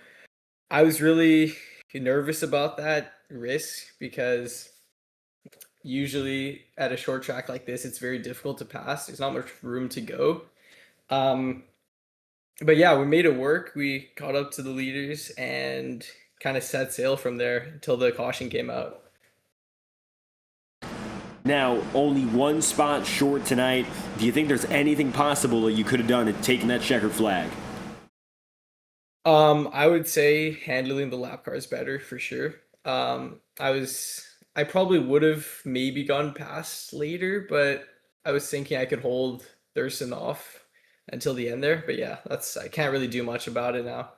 I was really nervous about that risk, because usually at a short track like this, it's very difficult to pass. There's not much room to go. But yeah, we made it work. We caught up to the leaders and kind of set sail from there until the caution came out. Now, only one spot short tonight. Do you think there's anything possible that you could have done at taking that checkered flag? I would say handling the lap cars better for sure. I probably would have maybe gone past later, but I was thinking I could hold Thurston off until the end there. But yeah, I can't really do much about it now.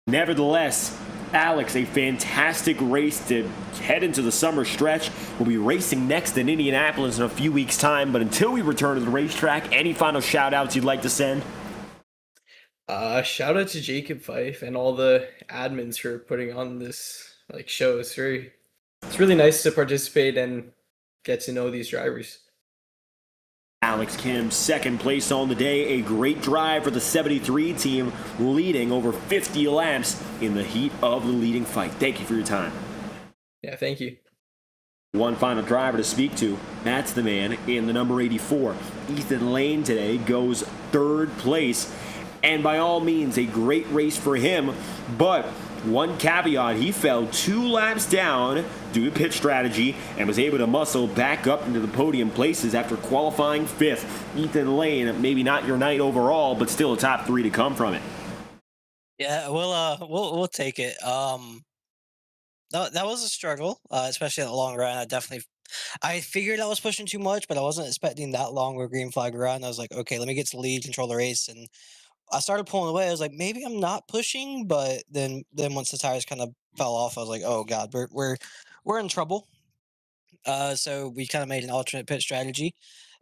Nevertheless, Alex, a fantastic race to head into the summer stretch. We'll be racing next in Indianapolis in a few weeks' time, but until we return to the racetrack, any final shout-outs you'd like to send? Shout out to Jacob Fife and all the admins for putting on this show. It's really nice to participate and get to know these drivers. Alex Kim, second place on the day. A great drive for the 73 team, leading over 50 laps in the heat of the leading fight. Thank you for your time. Yeah, thank you. One final driver to speak to. That's the man in the number 84. Ethan Lane today goes third place. And by all means, a great race for him. But one caveat, he fell 2 laps down due to pit strategy and was able to muscle back up into the podium places after qualifying 5th. Ethan Lane, maybe not your night overall, but still a top 3 to come from it. Yeah, we'll take it. That was a struggle, especially in the long run. I figured I was pushing too much, but I wasn't expecting that long of a green flag run. I was like, okay, let me get to the lead, control the race, and I started pulling away. I was like, maybe I'm not pushing, but then once the tires kind of fell off, I was like, oh god, we're in trouble. So we kind of made an alternate pit strategy,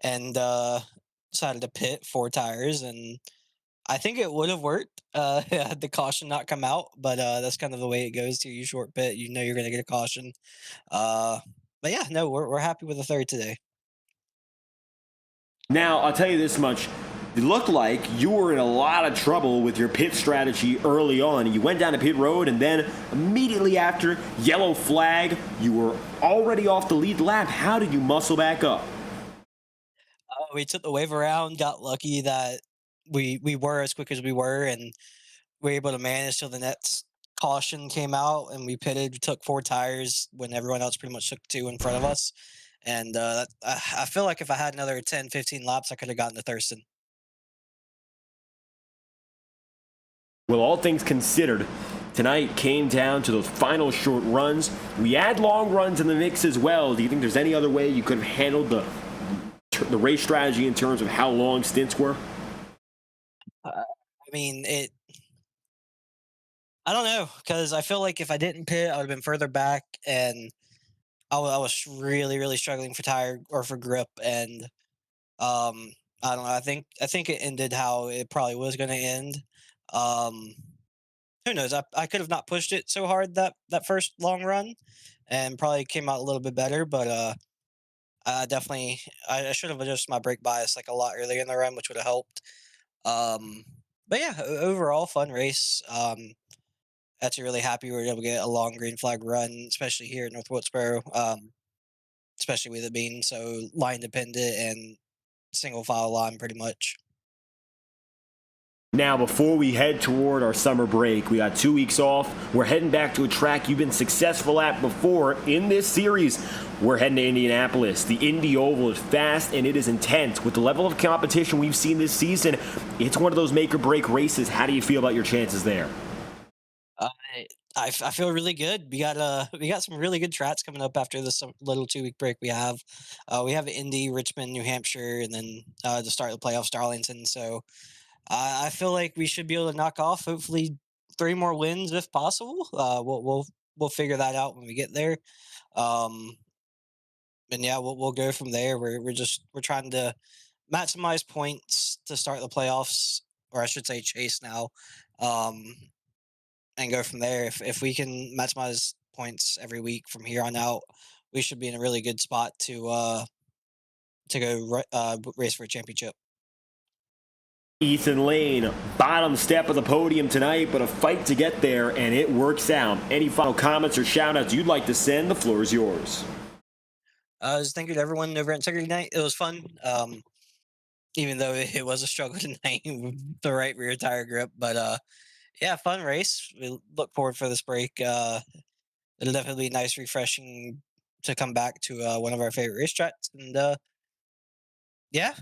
and decided to pit 4 tires, and I think it would have worked had the caution not come out, but that's kind of the way it goes. To you short pit, you know you're going to get a caution. But yeah, no, we're happy with the third today. Now, I'll tell you this much. It looked like you were in a lot of trouble with your pit strategy early on. You went down to pit road, and then immediately after, yellow flag, you were already off the lead lap. How did you muscle back up? We took the wave around, got lucky that we were as quick as we were, and we were able to manage till the next caution came out, and we pitted. We took 4 tires when everyone else pretty much took 2 in front of us. And I feel like if I had another 10, 15 laps, I could have gotten to Thurston. Well, all things considered, tonight came down to those final short runs. We add long runs in the mix as well. Do you think there's any other way you could have handled the race strategy in terms of how long stints were? I mean, I don't know, because I feel like if I didn't pit, I would have been further back, and I was really, really struggling for tire or for grip, and I don't know. I think it ended how it probably was going to end. Who knows? I could have not pushed it so hard that first long run, and probably came out a little bit better. But I should have adjusted my brake bias like a lot earlier in the run, which would have helped. But yeah, overall fun race. Actually really happy we were able to get a long green flag run, especially here at North Wilkesboro. Especially with it being so line dependent and single file line pretty much. Now, before we head toward our summer break, we got 2 weeks off. We're heading back to a track you've been successful at before in this series. We're heading to Indianapolis. The Indy Oval is fast and it is intense. With the level of competition we've seen this season, it's one of those make or break races. How do you feel about your chances there? I feel really good. We got some really good tracks coming up after this little 2-week break we have. We have Indy, Richmond, New Hampshire, and then to start the playoffs, Darlington. So I feel like we should be able to knock off hopefully 3 more wins if possible. We'll figure that out when we get there. And yeah, we'll go from there. We're trying to maximize points to start the playoffs, or I should say chase now. And go from there. If we can maximize points every week from here on out, we should be in a really good spot to go race for a championship. Ethan Lane, bottom step of the podium tonight, but a fight to get there, and it works out. Any final comments or shout-outs you'd like to send? The floor is yours. Just thank you to everyone over at Integrity Night. It was fun, even though it was a struggle tonight with the right rear tire grip. But yeah, fun race. We look forward for this break. It'll definitely be nice, refreshing to come back to one of our favorite racetracks, and yeah,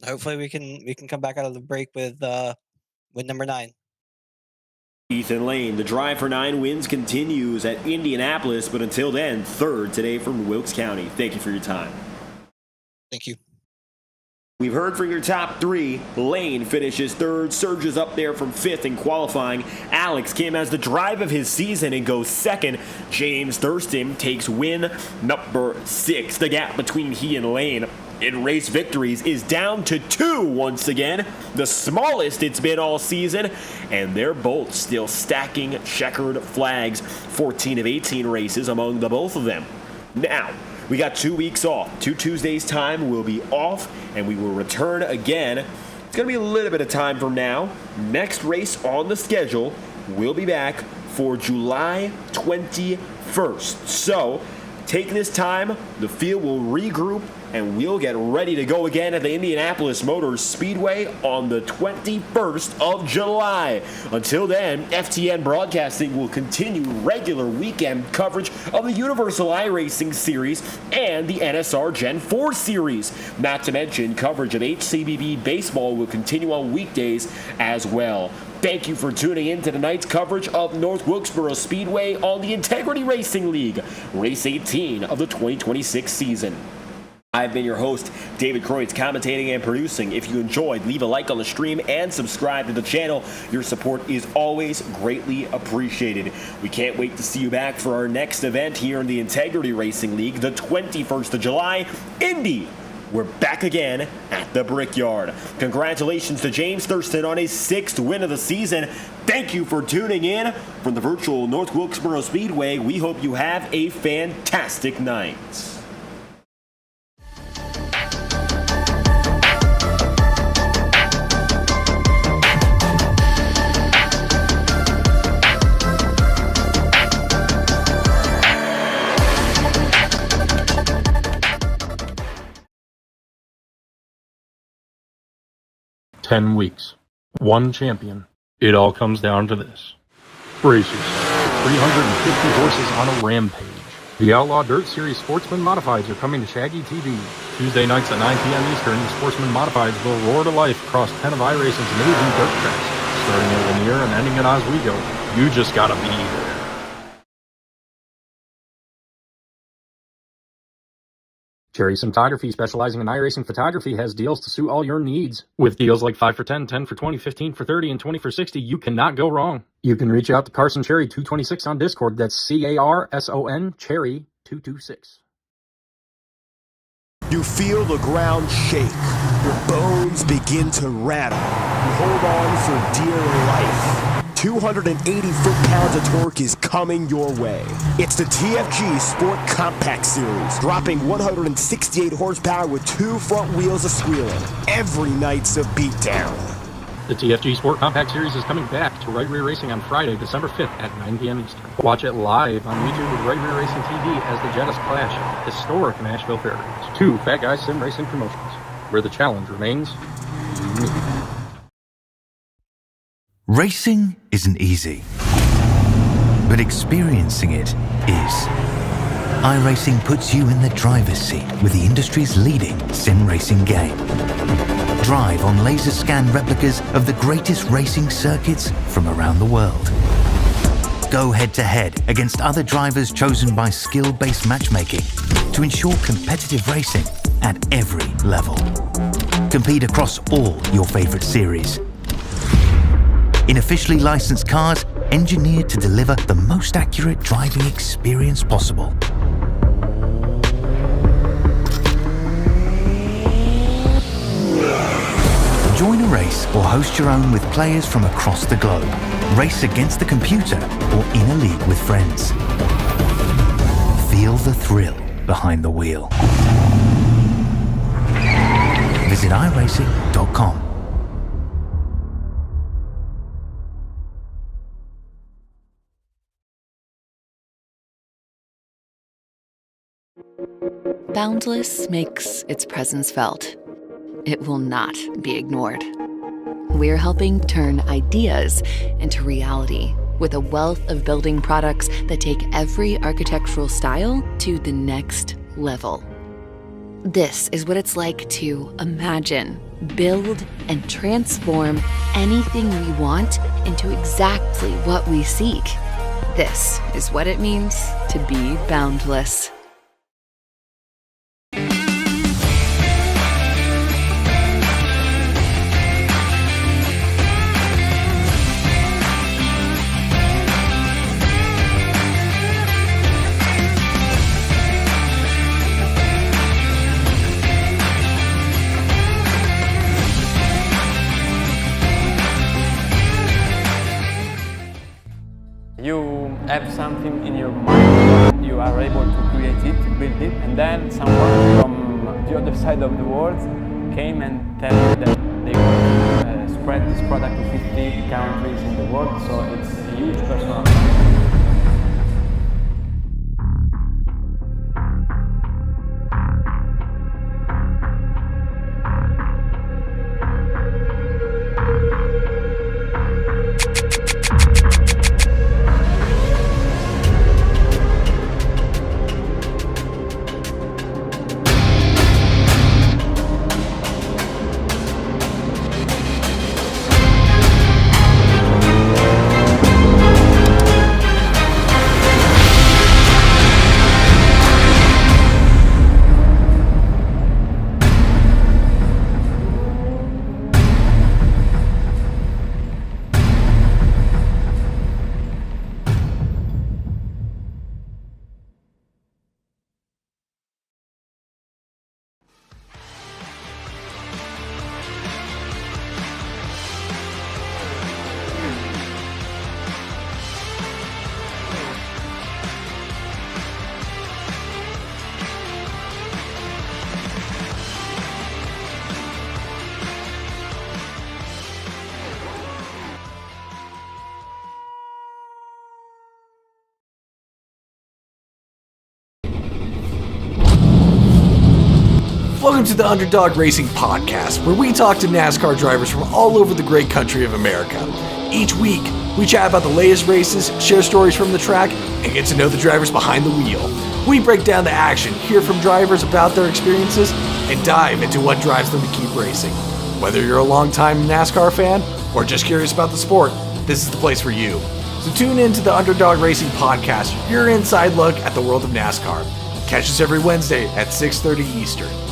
hopefully we can come back out of the break with number 9. Ethan Lane, the drive for 9 wins continues at Indianapolis, but until then, third today from Wilkes County. Thank you for your time. Thank you. We've heard from your top 3. Lane finishes third, surges up there from 5th in qualifying. Alex Kim has the drive of his season and goes second. James Thurston takes win number 6. The gap between he and Lane in race victories is down to 2 once again, the smallest it's been all season, and they're both still stacking checkered flags. 14 of 18 races among the both of them. Now, we got 2 weeks off. 2 Tuesdays' time we'll be off, and we will return again. It's going to be a little bit of time from now. Next race on the schedule, we'll be back for July 21st. So, take this time, the field will regroup, and we'll get ready to go again at the Indianapolis Motor Speedway on the 21st of July. Until then, FTN Broadcasting will continue regular weekend coverage of the Universal iRacing Series and the NSR Gen 4 Series. Not to mention, coverage of HCBB baseball will continue on weekdays as well. Thank you for tuning in to tonight's coverage of North Wilkesboro Speedway on the Integrity Racing League, Race 18 of the 2026 season. I've been your host, David Kreutz, commentating and producing. If you enjoyed, leave a like on the stream and subscribe to the channel. Your support is always greatly appreciated. We can't wait to see you back for our next event here in the Integrity Racing League, the 21st of July, Indy. We're back again at the Brickyard. Congratulations to James Thurston on his 6th win of the season. Thank you for tuning in from the virtual North Wilkesboro Speedway. We hope you have a fantastic night. Ten weeks. One champion. It all comes down to this. Brace yourself. 350 horses on a rampage. The Outlaw Dirt Series Sportsman Modifieds are coming to Shaggy TV. Tuesday nights at 9 p.m. Eastern, the Sportsman Modifieds will roar to life across 10 of iRacing's amazing dirt tracks. Starting at Lanier and ending at Oswego. You just gotta be there. Cherry Cinematography, specializing in iRacing photography, has deals to suit all your needs. With deals like 5 for 10, 10 for 20, 15 for 30, and 20 for 60, you cannot go wrong. You can reach out to Carson Cherry 226 on Discord. That's CARSON Cherry 226. You feel the ground shake. Your bones begin to rattle. You hold on for dear life. 280 foot-pounds of torque is coming your way. It's the TFG Sport Compact Series, dropping 168 horsepower with 2 front wheels of squealing. Every night's a beatdown. The TFG Sport Compact Series is coming back to Right Rear Racing on Friday, December 5th at 9 p.m. Eastern. Watch it live on YouTube with Right Rear Racing TV as the Jettis clash at historic Nashville Fairgrounds. 2 Fat Guys Sim Racing promotions, where the challenge remains unique. Racing isn't easy, but experiencing it is. iRacing puts you in the driver's seat with the industry's leading sim racing game. Drive on laser scan replicas of the greatest racing circuits from around the world. Go head to head against other drivers chosen by skill-based matchmaking to ensure competitive racing at every level. Compete across all your favorite series. In officially licensed cars, engineered to deliver the most accurate driving experience possible. Join a race or host your own with players from across the globe. Race against the computer or in a league with friends. Feel the thrill behind the wheel. Visit iRacing.com. Boundless makes its presence felt. It will not be ignored. We're helping turn ideas into reality with a wealth of building products that take every architectural style to the next level. This is what it's like to imagine, build, and transform anything we want into exactly what we seek. This is what it means to be boundless. You have something in your mind, you are able to create it, to build it, and then someone from the other side of the world came and tell you that they want to spread this product to 50 countries in the world, so it's a huge personal. Welcome to the Underdog Racing Podcast, where we talk to NASCAR drivers from all over the great country of America. Each week, we chat about the latest races, share stories from the track, and get to know the drivers behind the wheel. We break down the action, hear from drivers about their experiences, and dive into what drives them to keep racing. Whether you're a longtime NASCAR fan or just curious about the sport, this is the place for you. So tune in to the Underdog Racing Podcast, your inside look at the world of NASCAR. Catch us every Wednesday at 6:30 Eastern.